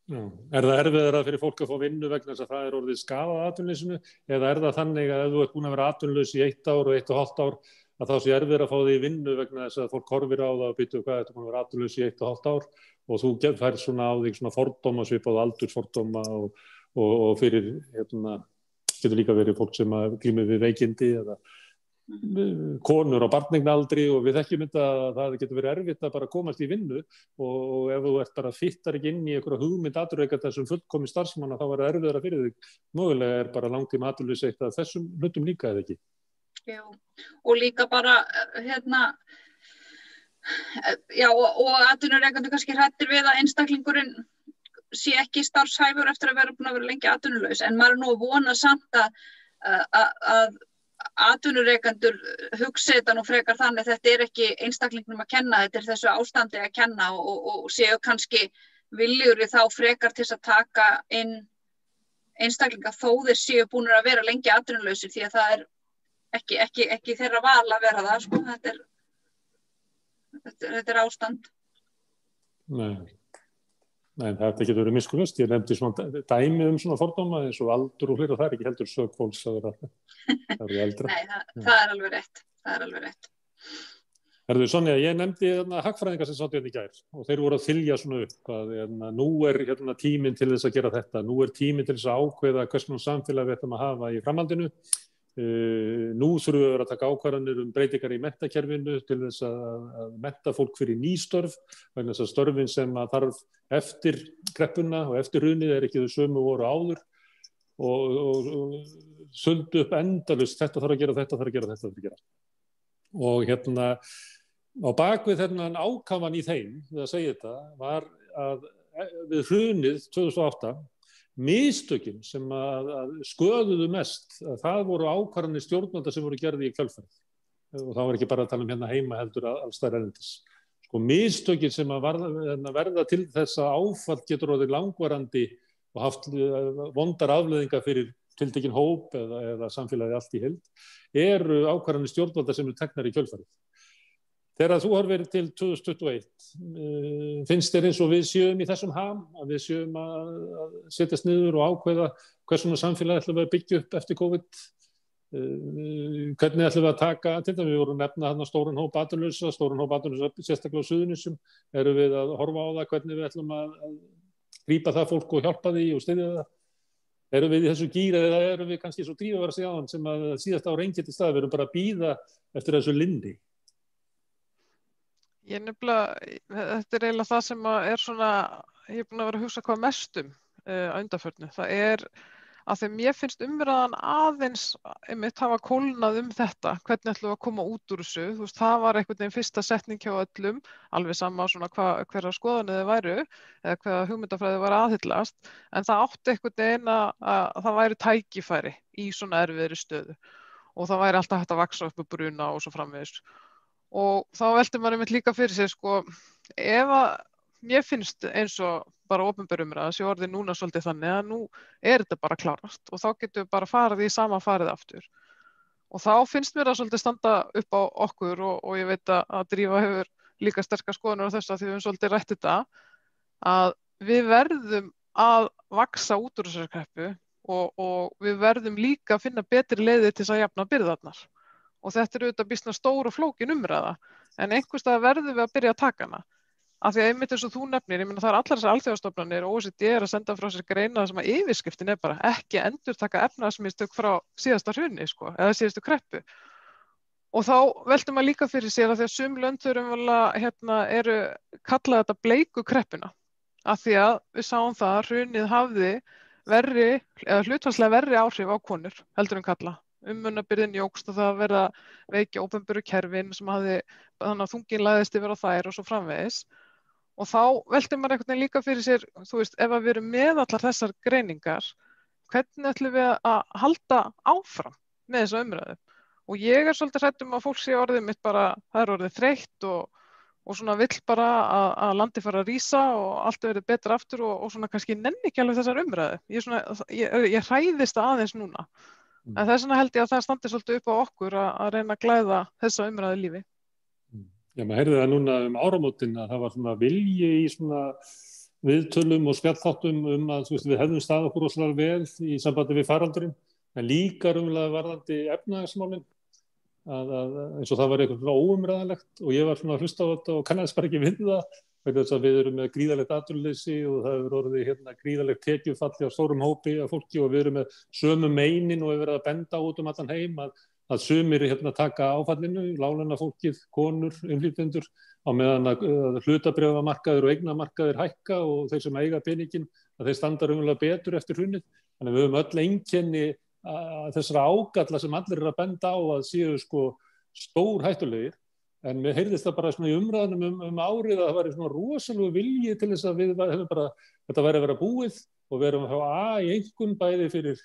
Já. Er það erfiðara fyrir fólk að fá vinnu vegna þess að það er orðið skadað atvinnuleysinu eða er það þannig að ef þú ert búin að vera atvinnulaus í 1 ár og 1,5 ár að þá sé erfiðara að fá þig í vinnu vegna þess að fólk horfir á það og býtur hvað þetta búin að vera atvinnulaus í 1,5 ár og þú fær svona á þig svona fordóma svipað aldursfordóma og fyrir getur líka verið fólk sem glímir við veikindi eða konur á barneignaldri og við þekkjum þetta að það getur verið erfitt að bara komast í vinnu og ef þú ert bara fittar ekki inn í einhverja hugmynd atvinnurekanda sem fullkomin starfsmanna þá er það erfiðara fyrir þig. Mögulega er bara langtíma atvinnuleysi eitt af þessum hlutum líka eða ekki? Jú, og líka bara Já, og atvinnurekendur kannski hræddir við að einstaklingurinn sé ekki starfshæfur eftir að vera búin að vera lengi atvinnulaus, en maður nú að vona samt að atvinnurekendur hugsi þetta nú frekar þannig, þetta ekki einstaklingnum að kenna, þetta þessu ástandi að kenna og séu kannski viljugri þá frekar til að taka inn einstaklinga þó þeir séu búin að vera lengi atvinnulausir, því að það ekki þeirra val að vera það, sko, þetta ástand. Nei, þetta getur verið miskunnust. Ég nefndi svona dæmi svona fordóma eins og aldur og fleira, það ekki heldur sök fólks að vera eldra. Nei, það alveg rétt. Það alveg rétt. Herðu, Sonja, ég nefndi hagfræðingar sem sáttu hérna í gær og þeir voru að þylja svona upp að nú tíminn til þess að gera þetta, nú tíminn til þess að ákveða hvers konar samfélag við ætlum að hafa í framhaldinu. Nú þurfum við að vera að taka ákvarðanir breytingar í menntakerfinu til þess að mennta fólk fyrir nýstörf, vegna þess að störfin sem að þarf eftir kreppuna og eftir hrunið ekki þau sömu voru áður og söldu upp endalaust, þetta þarf að gera, þetta þarf að gera, þetta þarf að gera. Og á bakvið þennan ákafan í þeim, við að segja þetta, var að við hrunið 2008 mistökin sem að sköðuðu mest, það voru ákvarðanir stjórnvalda sem voru gerði í kjölfarið. Og það var ekki bara að tala heima heldur alls staðar erlendis. Sko mistökin sem að verða til þess að áfall getur orðið langvarandi og haft vondar afleiðingar fyrir tiltekinn hóp eða samfélagi allt í heild, ákvarðanir stjórnvalda sem teknar í kjölfarið. Þegar þú horfir til 2021, finnst þér eins og við séum í þessum ham, að við séum að setjast niður og ákveða hversuna samfélagi ætlum við að byggja upp eftir COVID? Hvernig ætlum við að taka, til dæmis við vorum nefna þarna stóran hóp atvinnulausa, sérstaklega á Suðurnesjum, erum við að horfa á það hvernig við ætlum að grípa það fólk og hjálpa því og styðja það? Erum við í þessu gír eða erum við kannski svo drífa að vera síðan sem að síðast ára enginn til stað, við erum bara að bíða eftir þessu lindi? Ég nefnilega, þetta eiginlega það sem svona, ég búin að vera að hugsa hvað mestum á undanförnu. Það að þegar mér finnst umræðan aðeins einmitt hafa kólnað þetta, hvernig ætlum við að koma út úr þessu. Þú veist, það var einhvern veginn fyrsta setning hjá öllum, alveg sama svona hverra skoðanir þau væru, eða hvaða hugmyndafræði var aðhyllast, en það átti einhvern veginn að það væri tækifæri í svona erfiðri stöðu og það væri alltaf hægt að vaxa upp og bruna og svo framvegis. Og þá veltir maður einmitt líka fyrir sér, sko, ef að mér finnst eins og bara opinber umræða sé orðið núna svolítið þannig að nú þetta bara klárast og þá getum við bara farið í sama farið aftur. Og þá finnst mér að svolítið standa upp á okkur og ég veit að Drífa hefur líka sterkar skoðanir á þessu að því við höfum svolítið rætt þetta, að við verðum að vaxa út úr þessari kreppu og við verðum líka að finna betri leiðir til að jafna byrðarnar. Og þetta auðvitað býsna stór og flókin umræða, en einhvers staðar verðum við að byrja að taka hana. Af því að einmitt eins og þú nefnir, ég meina það allar þessar alþjóðastofnanir og OECD að senda frá sér greina sem að yfirskriftin bara ekki endurtaka efnahagsmistök frá síðasta hruni, sko, eða síðastu kreppu. Og þá veltum maður líka fyrir sér að því að sum lönd eru kallað þetta bleiku kreppuna, af því að við sáum það að hrunið hafði hlutfallslega verri áhrif á konur heldur en karla. Umönnunarbyrðin jókst og það verða veikja opinberu kerfin sem hafði þannig að þungin lagðist yfir á þær og svo framvegis. Og þá veltir maður einhvern veginn líka fyrir sér, þú veist, ef við erum með allar þessar greiningar, hvernig ætlum við að halda áfram með þessa umræðu? Og ég svolítið hrædd að fólk sé orðið mitt bara, það orðið þreytt og svona vill bara að landi fara að rísa og allt verið betra aftur og svona kannski nenni ekki alveg þessar umræðu. Ég hræðist það aðeins núna. En þess vegna held ég að það standi svolítið upp á okkur að reyna að glæða þessa umræðu lífi. Já, maður heyrði það núna áramótin að það var svona vilji í svona viðtölum og spjallþáttum að við hefðum staðið okkur rosalega vel í sambandi við faraldurinn, en líka raunverulega varðandi efnahagsmálin, eins og það var eitthvað óumræðanlegt og ég var svona að hlusta á þetta og kannaðist bara ekki við það, vegna þess að við erum með gríðarlegt atvinnuleysi og það hefur orðið gríðarlegt tekjufalli á stórum hópi af fólki og við erum með sömu meinin og við verðum að benda út allan heim að sumir taka áfallinu, láglauna fólkið, konur, innflytjendur, á meðan að hlutabréfamarkaðir og eignamarkaðir hækka og þeir sem eiga peninginn, að þeir standa raunverulega betur eftir hrunið. Þannig að við höfum öll einkenni þessara ágalla sem allir eru að benda á að séu sko stór hættulegir, En mér heyrðist það bara svona í umræðunum árið að það væri svona rosalega vilji til þess að við hefum bara, þetta væri að vera búið og við erum að hafa í einhvern bæði fyrir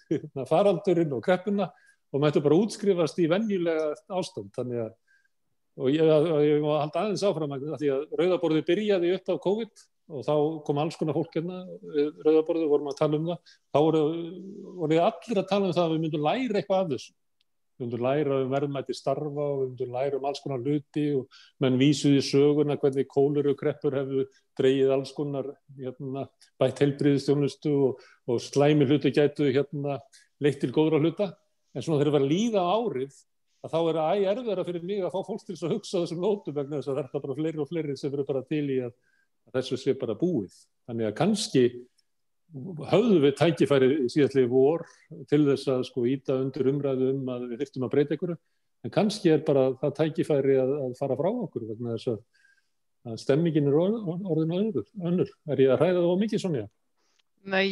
faraldurinn og kreppuna og mættu bara útskrifast í venjulega ástand. Þannig að, og ég má halda aðeins áfram að því að Rauðaborðið byrjaði upp af COVID og þá kom alls konar fólk hérna, Rauðaborðið vorum að tala það. Þá voru allir að tala það að við myndum læra eitthvað af þessu. Við myndum læra verðmæti starfa og við myndum læra alls konar hluti og menn vísuði söguna hvernig kólerukreppur hefðu dregið alls konar bætt heilbrigðisþjónustu og slæmi hluti gætu leitt til góðra hluta. En svona þegar var að líða á árið að þá erfiðara fyrir mig að fá fólk til að hugsa þessum nótum vegna þess að þetta bara fleiri og fleiri sem eru bara til í að þessu sé bara búið. Þannig að kannski höfðum við tækifæri síðastliðið vor til þess að ýta undir umræðu að við þyrftum að breyta einhverju, en kannski bara það tækifæri að fara frá okkur vegna þess að stemmingin orðin önnur. Ég að hræða það mikið, Sonja? Nei,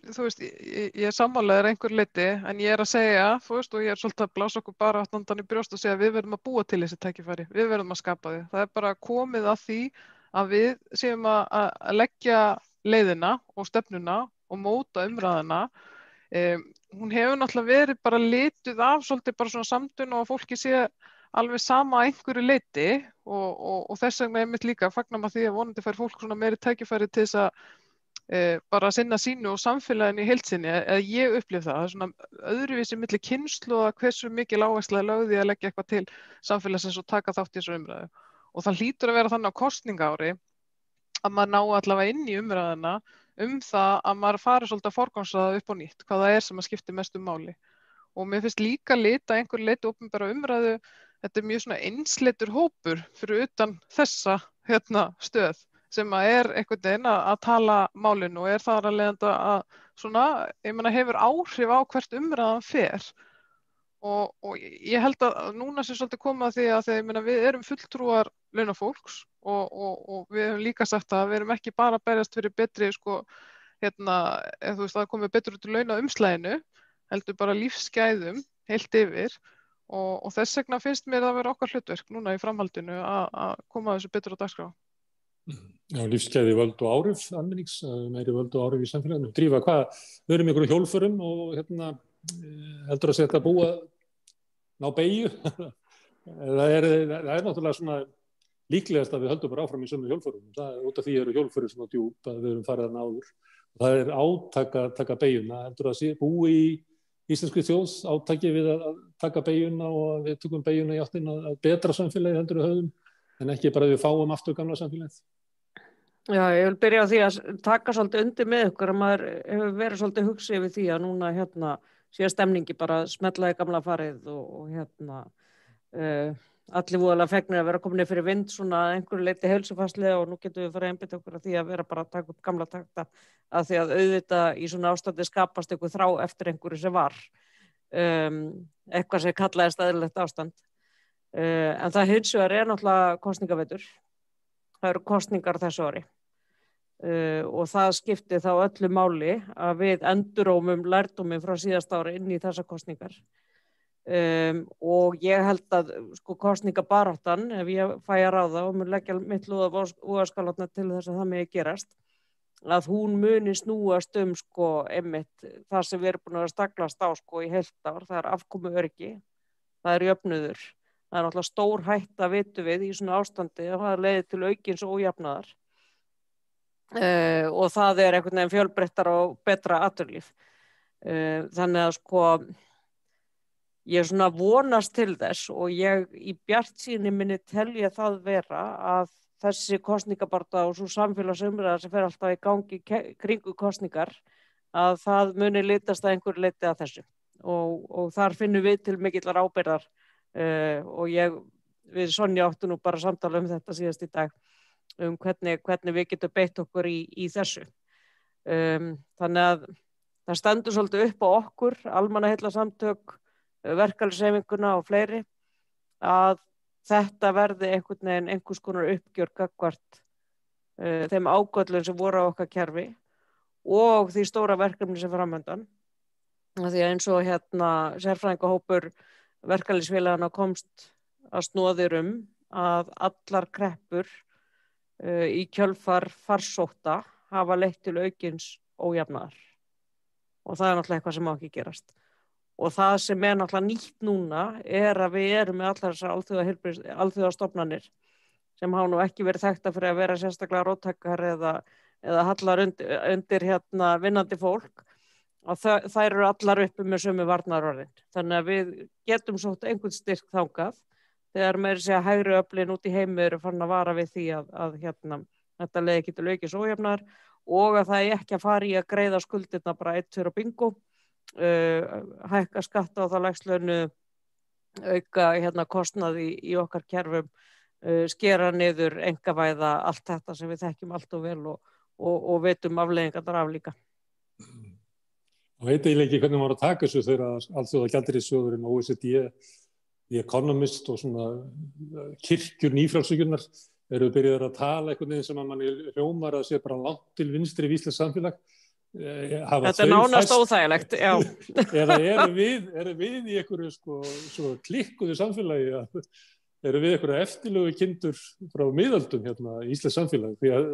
þú veist, ég sammálaður einhver leyti, en ég að segja, þú veist, og ég svolítið að blása okkur bara aftandan í brjóst og segja að við verðum að búa til þessi tækifæri, við verðum að skapa því. Það bara komið að því að við séum að leggja leiðina og stefnuna og móta umræðina. Hún hefur náttúrulega verið bara lituð af svolítið bara svona samtun og fólki sé alveg sama að einhverju leyti og þess vegna einmitt líka fagnar maður því að vonandi fær fólk svona meiri tækifæri til þess að bara sinna sínu og samfélaginu í heild sinni. Ég upplif það er svona öðruvísi milli kynslóða hversu mikil áhersla lögði að leggja eitthvað til samfélagsins og taka þátt í þessu umræðu. Og það hlýtur að vera þannig á kosningaári að maður ná allavega inn í umræðuna það að maður fari svolítið að forgangsraða upp á nýtt, hvað það sem að skipti mestu máli. Og mér finnst líka einhver leyti opinbera umræðu, þetta mjög svona einsleitur hópur fyrir utan þessa stöð sem að einhvern veginn að tala málinu og þar að leiðandi að svona, hefur áhrif á hvert umræðan fer. Og ég held að núna sé svolítið komið að því að við erum fulltrúar launafólks og við hefum líka sagt að við erum ekki bara að berjast fyrir betri þú veist, það komið betur út í launaumslaginu, heldur bara lífsgæðum heilt yfir og þess vegna finnst mér að vera okkar hlutverk núna í framhaldinu að koma þessu betur á dagskrá. Já, lífsgæði völd og áhrif almennings, meiri völd og áhrif í samfélaginu. Drífa, við erum ykkur hjólförum og heldur að setja búa ná beygju. Það er náttúrulega svona líklegast að við höldum bara áfram í sömu hjólförum. Út af því eru hjólförir svona djúp að við erum farið að áður. Það er átak að taka beygjuna. Heldur að búi í íslenskri þjóð átaki við að taka beygjuna og við tökum beygjuna í áttina að betra samfélagi heldur við höfum, en ekki bara við fáum aftur gamla samfélagið. Já, ég vil byrja á því að taka svolítið undir með ykkur að maður hefur verið svolítið hugsið yfir því að núna sé stemningi bara smetlaði gamla farið og allir voðalega fegnir að vera komin fyrir vind svona einhverju leyti heilsufarslega og nú getum við farið að einbeita okkur að því að vera bara að taka upp gamla takta að því að auðvitað í svona ástandi skapast einhver þrá eftir einhverju sem var eitthvað sem kallaðist eðlilegt ástand en það hins vegar náttúrulega kosningavetur. Það eru kosningar þessu ári og það skipti þá öllu máli að við endurómum lærdóminn frá síðasta ári inn í þessar kosningar. Og ég held að kosningabaráttan, ef ég fæ að ráða og mun leggja mitt lóð á vogarskálarnar til þess að það megi gerast, að hún muni snúast einmitt það sem við erum búin að vera staglast á í heilt ár, það er afkomu öryggi, það er jöfnuður, það er náttúrulega stór hætta vitum við í svona ástandi og það leiðir til aukins ójafnaðar og það er einhvern veginn fjölbreyttara og betra atvinnulíf. Þannig að ég svona vonast til þess og ég í bjartsýni minni telja það vera að þessi kosningabaráttu og svo samfélagsumræða sem fer alltaf í gangi kringu kosningar að það muni litast að einhverju leyti að þessu og þar finnum við til mikillar ábyrgðar og við Sonja áttu nú bara samtala þetta síðast í dag hvernig við getum beitt okkur í þessu. Þannig að það stendur svolítið upp á okkur, almannaheillasamtök, verkalýðshreyfinguna og fleiri að þetta verði einhvern veginn einhvers konar uppgjör gagnvart þeim ágöllum sem voru á okkar kerfi og því stóra verkefni sem framöndan. Því að eins og sérfræðingahópur verkalýðsfélaganna komst að snoðir að allar kreppur í kjölfar farsótta hafa leitt til aukins ójafnaðar og það náttúrulega eitthvað sem má ekki gerast. Og það sem náttúrulega nýtt núna að við erum með allar þessar alþjóðastofnanir sem hafa nú ekki verið þekktar fyrir að vera sérstaklega róttækar eða hallar undir vinnandi fólk, og þær eru allar uppi með sömu varnarorðin. Þannig að við getum sótt einhvern styrk þangað þegar meira segja hægri öflin út í heimi eru farin að vara við því að þetta leiði ekki til aukins ójafnaðar og að það ekki að fara í að greiða skuldirna bara 1, 2 og bingo, hækka skatta á það lægstlaunu, auka kostnað í okkar kerfum, skera niður, einkavæða, allt þetta sem við þekkjum allt og vel og veitum afleiðingarnar af líka. Og veit eiginlega ekki hvernig maður að taka þessu þegar Alþjóðagjaldeyrissjóðurinn, OECD, The Economist og svona kirkjur nýfrjálshyggjunnar eru byrjaðir að tala einhvern veginn sem að manni hljómar að sé bara langt til vinstri í íslenskt samfélag. Þetta nánast óþægilegt, já. Eða eru við í einhverju svo klikkuðu samfélagi, eru við einhverju eftirlegu kindur frá miðöldum í íslenskt samfélag, því að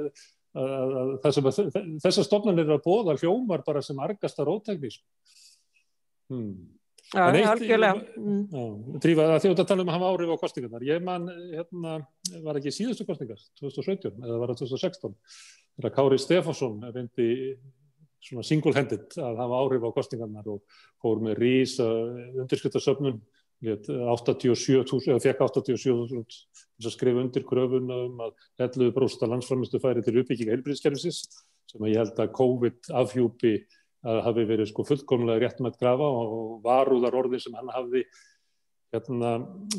þessar stofnanir eru að boða hljómar bara sem argasta róttækni. Já, algjörlega. Drífa, að þjóta að tala að hafa áhrif á kosningarnar. Ég man, var ekki síðustu kosningar, 2017, eða var það 2016, þegar Kári Stefánsson reyndi svona single-handed að hafa áhrif á kosningarnar og fór með risa undirskriftasöfnun, 87.000, eða fekk 87.000 þess að skrifa undir kröfuna að 11% landsframleiðslu færi til uppbyggingar heilbrigðiskerfisins, sem ég held að COVID afhjúpi að hafi verið fullkomlega réttmætt grafa og varúðar orðin sem hann hafði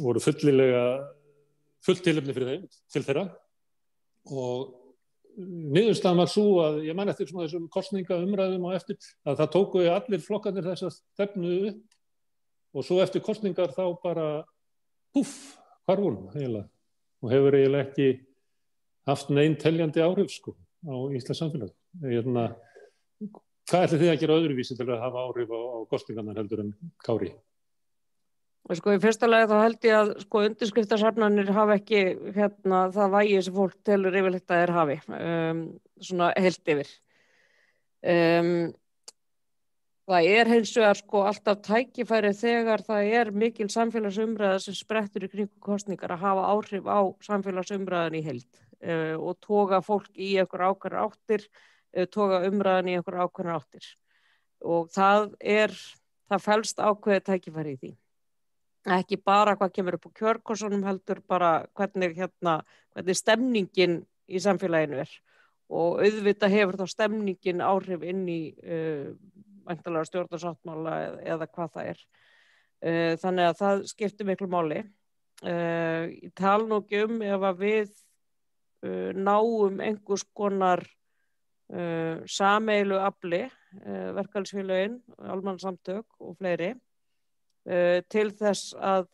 voru fullt tilefni fyrir þeim, til þeirra. Og niðurstaðan var svo að ég man eftir svona þessum kosningaumræðum og eftir að það tóku allir flokkarnir þess að stefnu upp og svo eftir kosningar þá bara hvarf hún eiginlega og hefur eiginlega ekki haft nein teljandi áhrif á íslenskt samfélag. Hvað ætlið þið að gera öðruvísi til að hafa áhrif á kosningarnar heldur en Kári? Í fyrsta lagi þá held ég að undirskriftasafnanir hafa ekki það vægi sem fólk telur yfirleitt að þeir hafi, svona heilt yfir. Það hins vegar alltaf tækifæri þegar það mikil samfélagsumræða sem sprettur í kringum kosningar að hafa áhrif á samfélagsumræðan í heild og toga fólk í einhver ákveðnar áttir, toga umræðan í einhver ákveðnar áttir. Og það felst ákveðið tækifæri í því. Ekki bara hvað kemur upp á kjörkossunum heldur bara hvernig stemningin í samfélaginu og auðvitað hefur þá stemningin áhrif inn í væntanlega stjórnarsáttmála eða hvað það þannig að það skiptir miklu máli. Ég tala nú ekki ef að við náum einhvers konar sameiginlegu afli, verkalýðsfélögin, almannasamtök og fleiri til þess að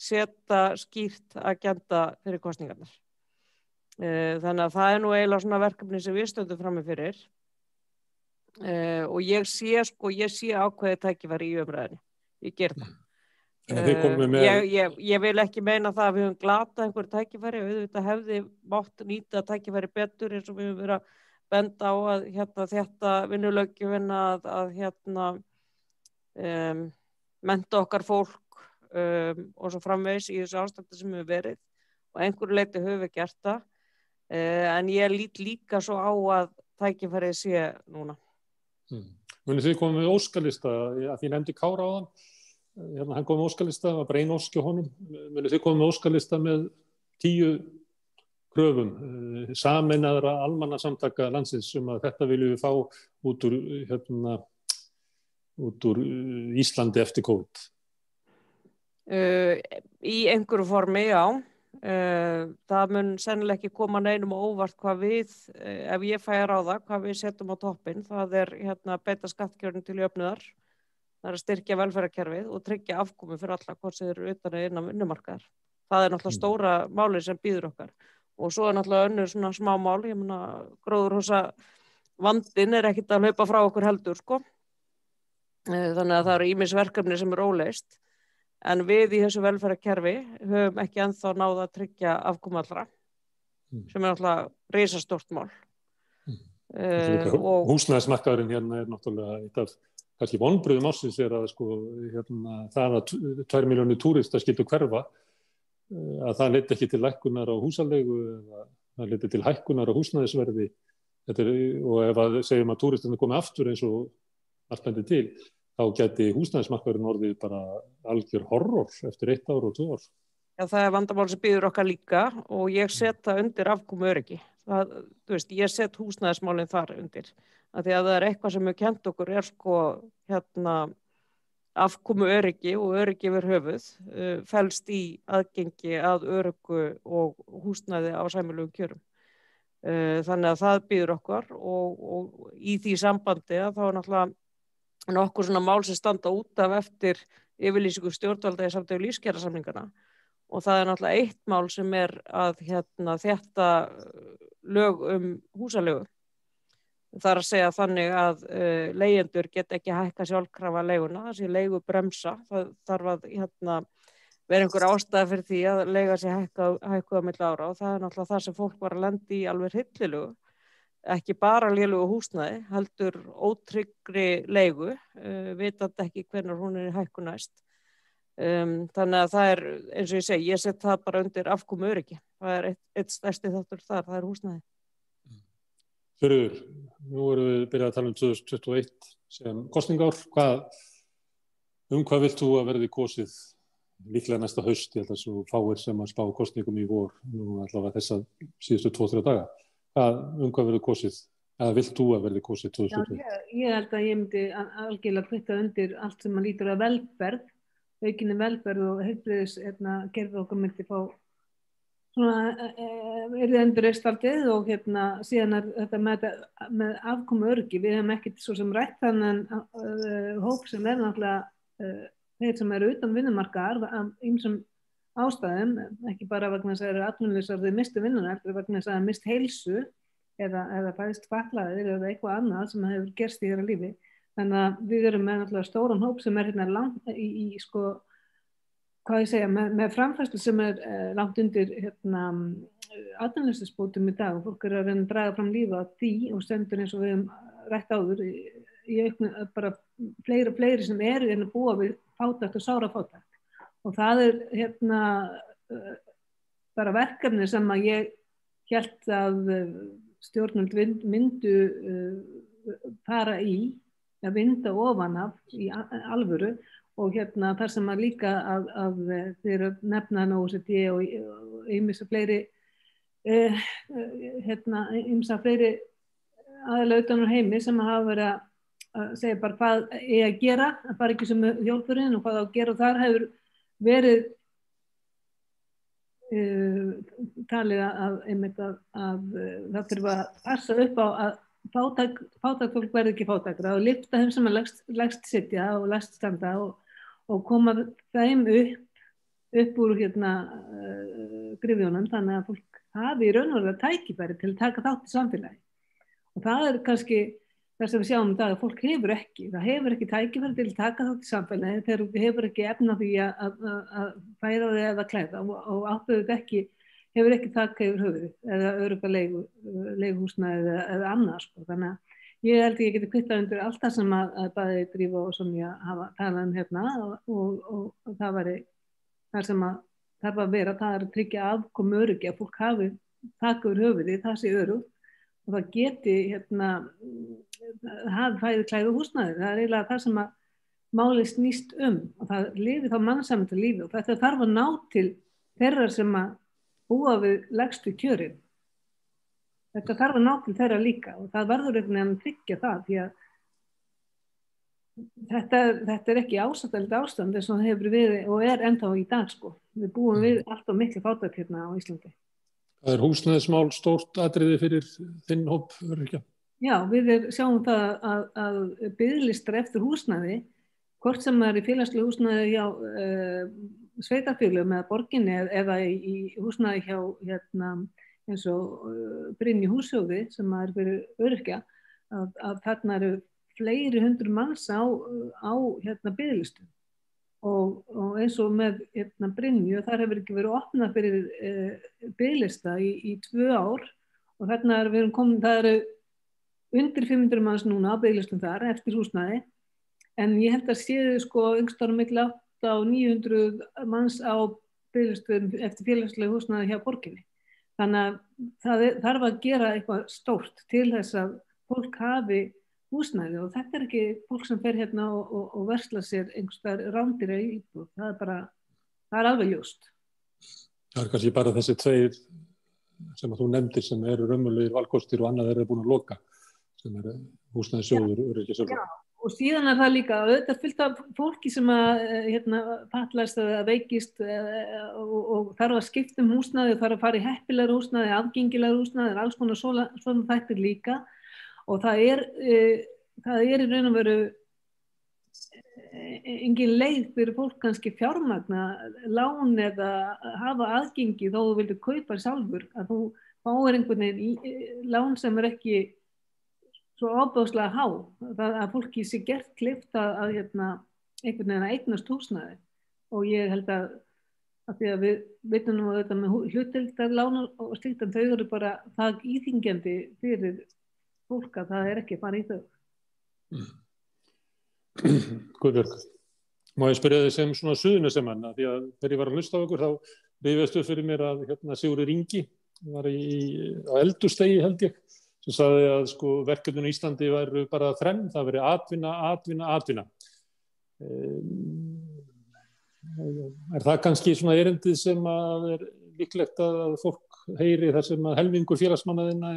setja skýrt agenda fyrir kosningarnar. Þannig að það nú eiginlega svona verkefni sem við stöndum frammi fyrir og ég sé ákveðið tækifæri í umræðinni. Ég ger það. Ég vil ekki meina það að við höfum glatað einhver tækifæri, auðvitað hefði mátt nýta tækifæri betur eins og við höfum verið að benda á að þetta vinnulöggjöfin að mennta okkar fólk og svo framvegis í þessu ástandi sem hefur verið og einhverju leyti höfum við gert það en ég lít líka svo á að tækifærið sé núna. Munið þið komið með óskalista, að því nefndi Kára áðan, hann kom með óskalista, var bara ein ósk hjá honum, munið þið komið með óskalista með 10 kröfum, sameinaðra almannasamtaka landsins að þetta viljum við fá út úr Íslandi eftir COVID? Í einhverju formi, já. Það mun sennilega ekki koma neinum óvart hvað við, ef ég fæ að ráða, hvað við setjum á toppinn. Það beita skattkjörnum til jöfnuðar, það að styrkja velferðarkerfið og tryggja afkomu fyrir alla, hvort sem þeir eru utan eða innan vinnumarkaðar. Það náttúrulega stóra málið sem býður okkar. Og svo náttúrulega önnur svona smá mál, ég meina gróðurhúsa vandinn ekkert að hlaupa frá okkur heldur, Þannig að það eru ýmis verkefni sem eru óleyst. En við í þessu velferðarkerfi höfum ekki ennþá náð að tryggja afkomu allra, sem alltaf risastórt mál. Húsnæðismarkaðurinn hérna náttúrulega eitt af kannski vonbrigðum ársins að sko, það að 2 milljónir túrista skyldu hverfa, að það leiddi ekki til lækkunar á húsaleigu eða það leiddi til hækkunar á húsnæðisverði. Og ef að segjum að túristarnir komi aftur eins og allt bendir til, þá gæti húsnæðismarkaðurinn orðið bara algjör horror eftir 1 ár og 2 ár. Já, það vandamál sem býður okkar líka og ég set það undir afkomu öryggi. Þú veist, ég set húsnæðismálin þar undir. Að því að það eitthvað sem við kennt okkur sko afkomu öryggi og öryggi yfir höfuð felst í aðgengi að öryggu og húsnæði á sæmilegum kjörum. Þannig að það býður okkar og í því sambandi að þá náttúrulega nokkur svona mál sem standa út af eftir yfirlýsingu stjórnvalda í samtöku lífskjarasamningana og það náttúrulega eitt mál sem að þetta lög húsaleigu. Það að segja þannig að leigjendur get ekki hækka sjálfkrafa leiguna, þessi leigu bremsa, það þarf að vera einhver ástæða fyrir því að leiga sig hækkuð á milli ára og það náttúrulega það sem fólk var að lenda í alveg hryllilegu, ekki bara lélegu húsnæði, heldur ótryggri leigu, vitandi ekki hvenær hún hækkuð næst. Þannig að það eins og ég segi, ég set það bara undir afkomu öryggi. Það eitt stærsti þáttur þar, það húsnæði. Þuríður, nú erum við byrjað að tala 2021 sem kosningár. Hvað vilt þú að verði kosið líklega næsta haust? Ég held að svo fáir sem að spá kosningum í vor, nú allavega þessa síðustu 2-3 daga. Hvað verður kosið? Eða vilt þú að verði kosið 2021? Já, ég held að ég myndi algjörlega kvitta undir allt sem að lítur að velferð, aukinni velferð og heilbrigðis gerð okkar myndi fá yrði endurreistaldið og síðan þetta með afkomu öryggi. Við hefum ekkert svo sem rætt þannig hóp sem náttúrulega þeir sem eru utan vinnumarkaðar af ýmsum ástæðum, ekki bara vegna þess að þeir eru atvinnulausir þeir mistu vinnuna, heldur vegna þess að þeir mist heilsu eða fæðist fatlaðir eða eitthvað annað sem hefur gerst í þeirra lífi. Þannig að við erum með náttúrulega stóran hóp sem langt í hvað ég segja, með framfærslu sem langt undir atvinnuleysisbótum í dag og fólk að reyna að draga fram lífið á því og stendur eins og við höfum rætt áður í auknu bara fleiri sem eru að búa við fátækt og sárafátækt og það bara verkefni sem að ég hélt að stjórnvöld myndu fara í að vinda ofan af í alvöru og þar sem að líka að þeir nefna OECD og ýmsa fleiri ýmsa fleiri aðila utan úr heimi sem hafa verið að segja bara hvað að gera, að fara ekki sem hjólfurinn og hvað að gera og þar hefur verið talið að það þurfa að passa upp á að fátækt fólk verði ekki fátækra og lyfta þeim sem lægst sitja og lægst standa og koma þeim upp úr gryfjunum þannig að fólk hafi í raunverulega tækifæri til að taka þátt í samfélagi. Og það kannski það sem við sjáum í dag að fólk hefur ekki tækifæri til að taka þátt í samfélagi þegar við hefur ekki efna því að fæða þig eða klæða og áttuðu ekki hefur ekki þakka yfir höfuðið eða örugga leiguhúsnæði eða annað. Þannig að ég held ég geti kvittað undir allt það sem að bæði Drífa og Sonja hafa talað og það væri það sem að þarf að vera, það að tryggja afkomu öryggi að fólk hafi þakka yfir höfuðið, það sé örugt og það geti hafi fæði klæði húsnæði. Það eiginlega það sem að málið snýst og það lifi þá mannsamlega lífi og þetta þarf að ná til þeirra sem að búa við lægstu kjörin. Þetta þarf að ná til þeirra líka og það verður einhvern veginn að tryggja það því að þetta ekki ásættanlegt ástand eins og það hefur verið og ennþá í dag Við búum við alltaf miklu fátækt á Íslandi. Það húsnæðismál stórt atriði fyrir þinn hóp öryrkja? Já, við sjáum það að biðlistar eftir húsnæði, hvort sem það í félagslegu húsnæði hjá sveitarfélögum eða borginni eða í húsnæði hjá eins og Brynju hússjóði sem fyrir öryrkja, að þarna eru fleiri hundruð manns á biðlistum. og eins og með Brynju, þar hefur ekki verið opnað fyrir biðlista í 2 ár og þarna við erum komin, það eru undir 500 manns núna á biðlistum þar eftir húsnæði, en ég held að séu sko yngstar milli 800 og 900 manns á biðlistum eftir félagslega húsnæði hjá borginni. Þannig að það þarf að gera eitthvað stórt til þess að fólk hafi húsnæði og þetta ekki fólk sem fer hérna og versla sér einhverstaðar rándýra íbúð. Það alveg ljóst. Það kannski bara þessi 2 sem að þú nefndir sem eru raunverulegir valkostir og annað búin að loka, sem húsnæðissjóður öryggisjóður. Já, og síðan það líka, þetta fyllt af fólki sem að fatlast eða veikist og þarf að skipta húsnæði, þarf að fara í heppilegra húsnæði, afgengilegra húsnæði, alls konar svona þættir líka. Og það er í raun og veru engin leið fyrir fólk kannski fjármagna lán eða hafa aðgengi þó þú vildir kaupa sjálfur, að þú fáir einhvern veginn lán sem ekki svo ábúðslega há, að fólki sé gert kleift að einhvern veginn að eignast húsnæði. Og ég held að því að við veitum nú þetta með hlutdeildarlán og slíkt, en þau eru bara það íþyngjandi fyrir fólk að það ekki að fara í þau. Guðbjörg, má ég spyrja þig sem svona Suðurnesjaman, því að þegar ég var að hlusta á ykkur þá rifjaðist upp fyrir mér að Sigurður Ingi var á eldhúsdegi held ég, sem sagði að sko verkefnin í Íslandi væru bara 3, það væri atvinna. Er það kannski svona erindið sem að líklegt að fólk heyri þar sem að helmingur félagsmannaðinna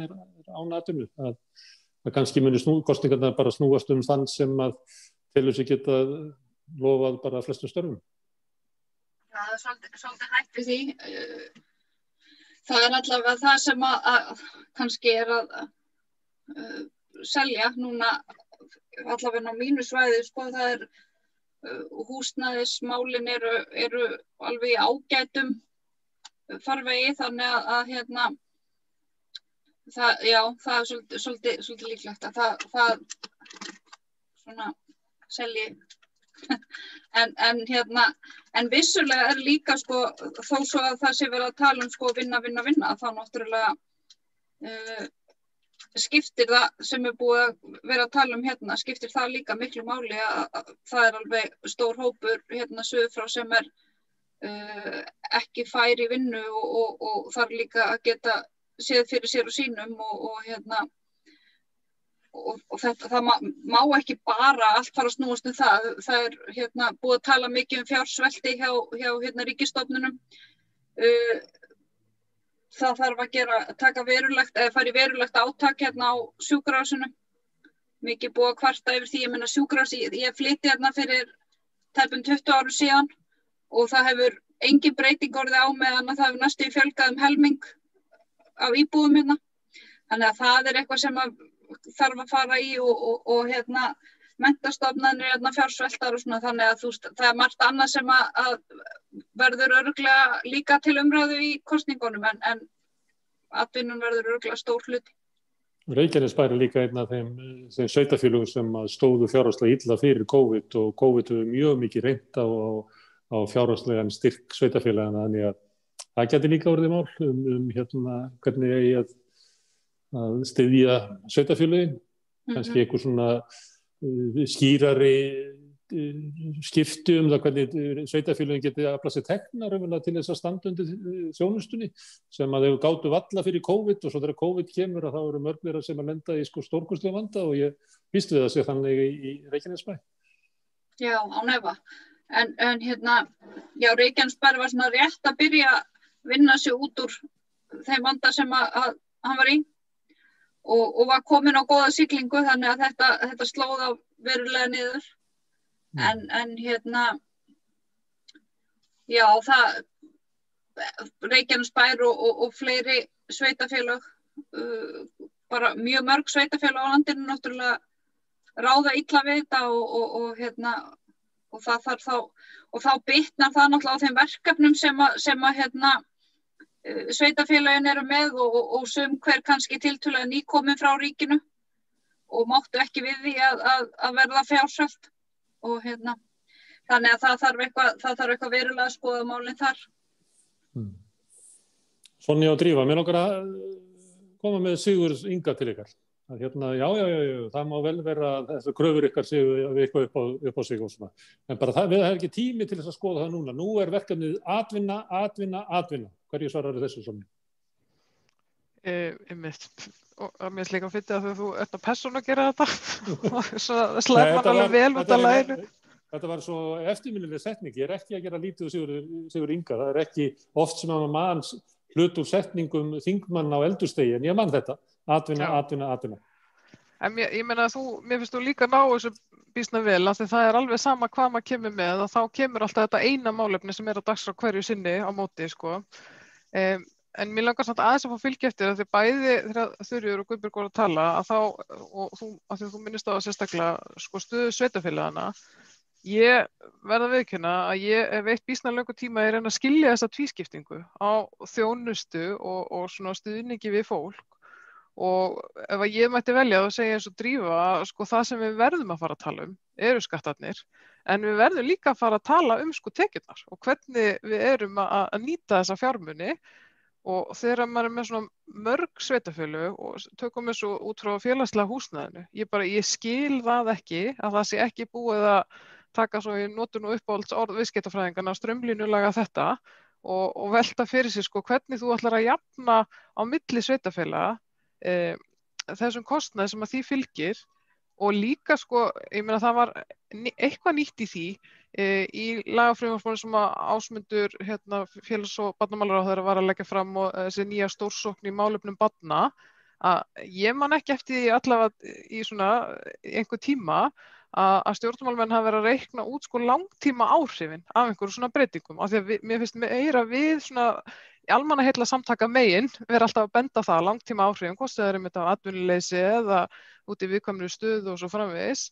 án atvinnu? Það kannski muni kosningarnar bara snúast þann sem að telur sig geta lofað bara flestum störfum. Já, það svolítið hægt við því. Það allavega það sem að kannski að selja núna allavega á mínu svæði, sko, það húsnæðismálin eru alveg í ágætum farvegi, þannig að það svolítið líklegt að það svona selji. en vissulega líka sko, þó svo að það sé verið að tala sko vinna, þá náttúrulega skiptir það sem búið að vera að tala hérna, skiptir það líka miklu máli að það alveg stór hópur suður frá sem ekki fær í vinnu og þarf líka að geta séð fyrir sér og sínum og það má ekki bara allt fara að snúast það. Það búið að tala mikið fjársvelti hjá ríkisstofnunum. Það þarf að taka verulegt, eða fara í verulegt átak á sjúkrahúsinu. Mikið búið að kvarta yfir því, ég meina sjúkrahús, ég flytti fyrir tæpum 20 árum síðan og það hefur engin breyting orðið á meðan að það hefur næstu fjölgað helming af íbúðum Þannig að það eitthvað sem þarf að fara í og menntastofnanir fjársveltar og svona, þannig að það margt annað sem að verður örugglega líka til umræðu í kosningunum en atvinnun verður örugglega stór hluti. Reykjanesbær líka einn af þeim sveitarfélögum sem stóðu fjárhagslega illa fyrir COVID og COVID hefur mjög mikið reynt á fjárhagslegan styrk sveitarfélagana, þannig að það gæti líka orðið mál hvernig eigi að styðja sveitarfélögin, kannski eitthvað svona skýrari skipti það hvernig sveitarfélögin geti aflað sér tekna til þess að standa undir þjónustunni sem að þau gátu valla fyrir COVID og svo þegar COVID kemur að þá eru mörgir sem að lenda í stórkostlega vanda og ég býst við að sé þannig í Reykjanesbæ. Já, án efa. En Reykjanesbær var svona rétt að byrja að vinna sig út úr þeim vanda sem að hann var í og var komin á góða siglingu, þannig að þetta slóð á verulega niður. En Reykjanesbær og fleiri sveitafélög, bara mjög mörg sveitafélög á landinu náttúrulega ráða illa við þetta og það þarf þá bitnar það náttúrulega á þeim verkefnum sem að sveitafélögin eru með og sum hver kannski tiltölulega nýkomin frá ríkinu og máttu ekki við því að verða fjársvelt og Þannig að það þarf eitthvað verulega að skoða málin þar. Sonja og Drífa, mér langar að koma með Sigurð Inga til ykkar. Að já, það má vel vera að þessar kröfur ykkar séu eitthvað upp á sig og svona. En bara við hefum ekki tími til þess að skoða það núna. Nú verkefnið atvinna. Hverju svarar þessu Sonja? Mér líka að finna að þú ert að persónu að gera þetta og svo slæm man alveg vel út af laginu. Þetta var svo eftirminnileg setning. Ég ekki að gera lítið Sigurð Inga. Það ekki oft sem að manns hlut úr setningum þingmann á eldurstegi, en ég man þetta. Atvinna. En ég meina að mér finnst þú líka ná þessu býsna vel, af því það alveg sama hvað maður kemur með, og þá kemur alltaf þetta eina málefni sem á dagskrá hverju sinni á móti, sko. En mér langar samt aðeins að fá fylgja eftir að því bæði þegar Þuríður og Guðbjörg voru að tala og þú minnist á að sérstaklega sko, stöðu sveitarfélagana. Ég verð að viðurkenna að ég hef eitt býsna löngu tíma í reyna að skilja þessa tvískiptingu á þjónustu og svona stuðningi við fólk. Og ef ég mætti velja þá segja eins og Drífa, sko það sem við verðum að fara að tala eru skattarnir, en við verðum líka að fara að tala sko tekjurnar og hvernig við erum að nýta þessa fjármuni. Og þegar maður með svona mörg sveitarfélög og tökum þessu út frá félagslega húsnæðinu, ég skil það ekki að það sé ekki búið að taka svo í notun og uppáhalds orð viðskiptafræðinganna strömlínulaga þetta og velta fyrir sig sko hvernig þú ætlar að jafna á milli sveitarfélaga þessum kostnaði sem að því fylgir og líka sko, ég meina það var eitthvað nýtt í því í lagafrumvarpinu sem að Ásmundur félags- og barnamálaráðherra var að leggja fram og þessi nýja stórsókn í málefnum barna að ég man ekki eftir því allavega í svona einhver tíma að stjórnmálamenn hafa verið að reikna út sko langtíma áhrifin af einhverjum svona breytingum af því að mér finnst meira við svona almannaheilla samtaka megin vera alltaf að benda það langtíma áhrifin, hvort það einmitt af atvinnuleysi eða út í viðkvæmri stöðu og svo framvegis.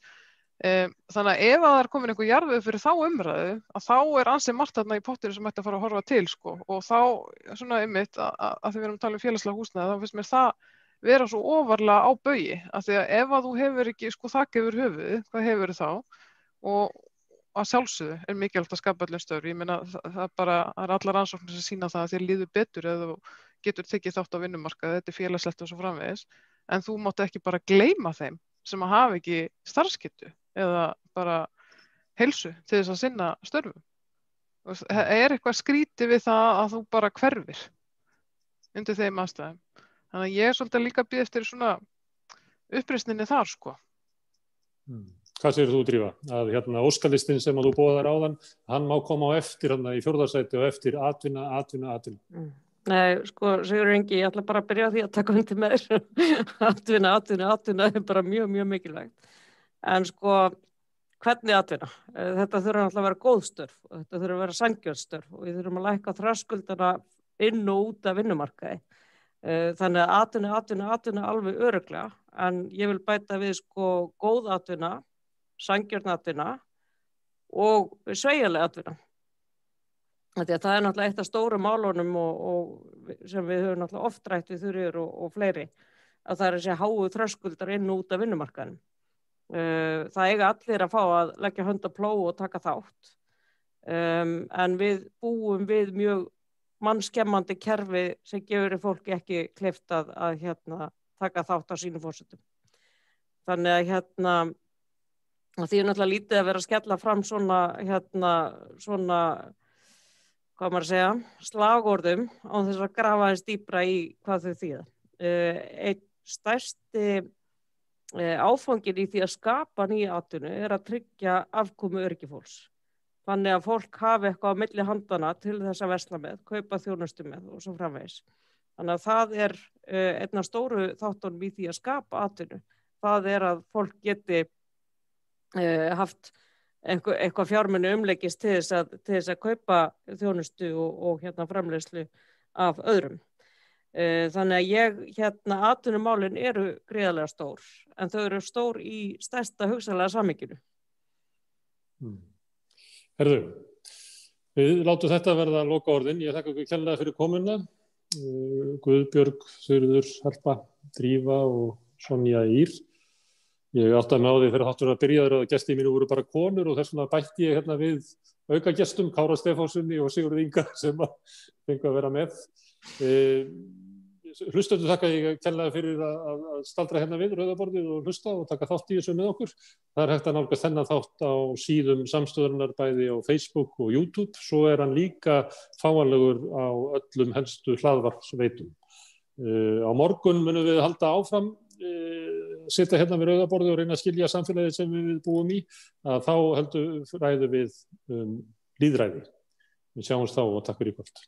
Þannig að ef það komin einhver jarðvegur fyrir þá umræðu að þá ansi margt þarna í pottinu sem ætti að fara að horfa til sko og þá svona einmitt að því við erum að tala félagslegt húsnæði þá finnst mér það vera svo ofarlega á baugi af því að ef að þú hefur ekki sko þak yfir höfuðið, hvað hefur þá og að sjálfsögðu mikilvægt að skapa öllum störf, ég meina það bara allar rannsóknir sem sýna það að þér líður betur eða þú getur tekið þátt á vinnumarkaði, þetta félagslegt og svo framvegis en þú mátt ekki bara gleyma þeim sem að hafa ekki starfsgetu eða bara heilsu til þess að sinna störfum. Það eitthvað skrítið við það að þú bara hverfir undir þeim aðstæðum. Þannig að ég svolítið líka býð eftir svona uppreisninni þar sko. Hvað segir þú Drífa? Að óskalistin sem að þú boðar áðan, hann má koma á eftir í 4. sæti og eftir atvinna. Nei, sko, Sigurður Ingi, ég ætla bara að byrja á því að taka undir með þessu. Atvinna bara mjög, mjög mikilvægt. En sko, hvernig atvinna? Þetta þurfa alltaf að vera góð störf og þetta þurfa að vera sanngjörn störf og við þurfum að lækka þröskuldana inn og út af vinnumarkaði. Þannig að atvinna alveg örugglega, en ég vil bæta við sko góð atvinna, sanngjörn atvinna og sveigjanleg atvinna. Það náttúrulega eitt af stóru málunum og sem við höfum náttúrulega oft rætt við Þuríður og fleiri, að það þessi háu þröskuldar inn og út af vinnumarkaðinum. Það eiga allir að fá að leggja hönd á plóg og taka þátt. En við búum við mjög mannskemmandi kerfi sem gefur fólki ekki kleift að taka þátt á sínum forsendum. Þannig að því náttúrulega lítið að vera að skella fram svona hvað maður að segja, slagorðum án þess að grafa eins dýpra í hvað þau þýða. Einn stærsti áfangin í því að skapa nýja atvinnu að tryggja afkomu öryggi fólks. Þannig að fólk hafi eitthvað á milli handana til þess að versla með, kaupa þjónustu með og svo framvegis. Þannig að það einn af stóru þáttunum í því að skapa atvinnu. Það að fólk geti haft eitthvað fjármuni umleggist til þess að kaupa þjónustu og framleiðslu af öðrum. Þannig að atvinnumálin eru gríðarlega stór, en þau eru stór í stærsta hugsanlega samhenginu. Herðu, við látum þetta verða lokaorðin. Ég þakka ykkur kærlega fyrir komuna. Guðbjörg, Þuríður, Harpa, Drífa og Sonja Ýr. Ég átti að með á því fyrir þátturinn að byrjaður að gestir mínu voru bara konur og þess vegna bætti ég hérna við auka gestum, Kára Stefánssoni og Sigurð Inga sem fengu að vera með. Hlustendur þakka ég kærlega fyrir að staldra hérna við Rauða borðið og hlusta og taka þátt í þessu með okkur. Það er hægt að nálgast þennan þátt á síðum samstöðurinnar bæði á Facebook og YouTube. Svo er hann líka fáanlegur á öllum helstu hlaðvarpsveitum. Á morgun munum við halda áfram, sitja hérna við Rauða borðið og reyna að skilja samfélagið sem við búum í. Að þá ræðum við lýðræði. Við sjáumst þá og takk fyrir í kvöld.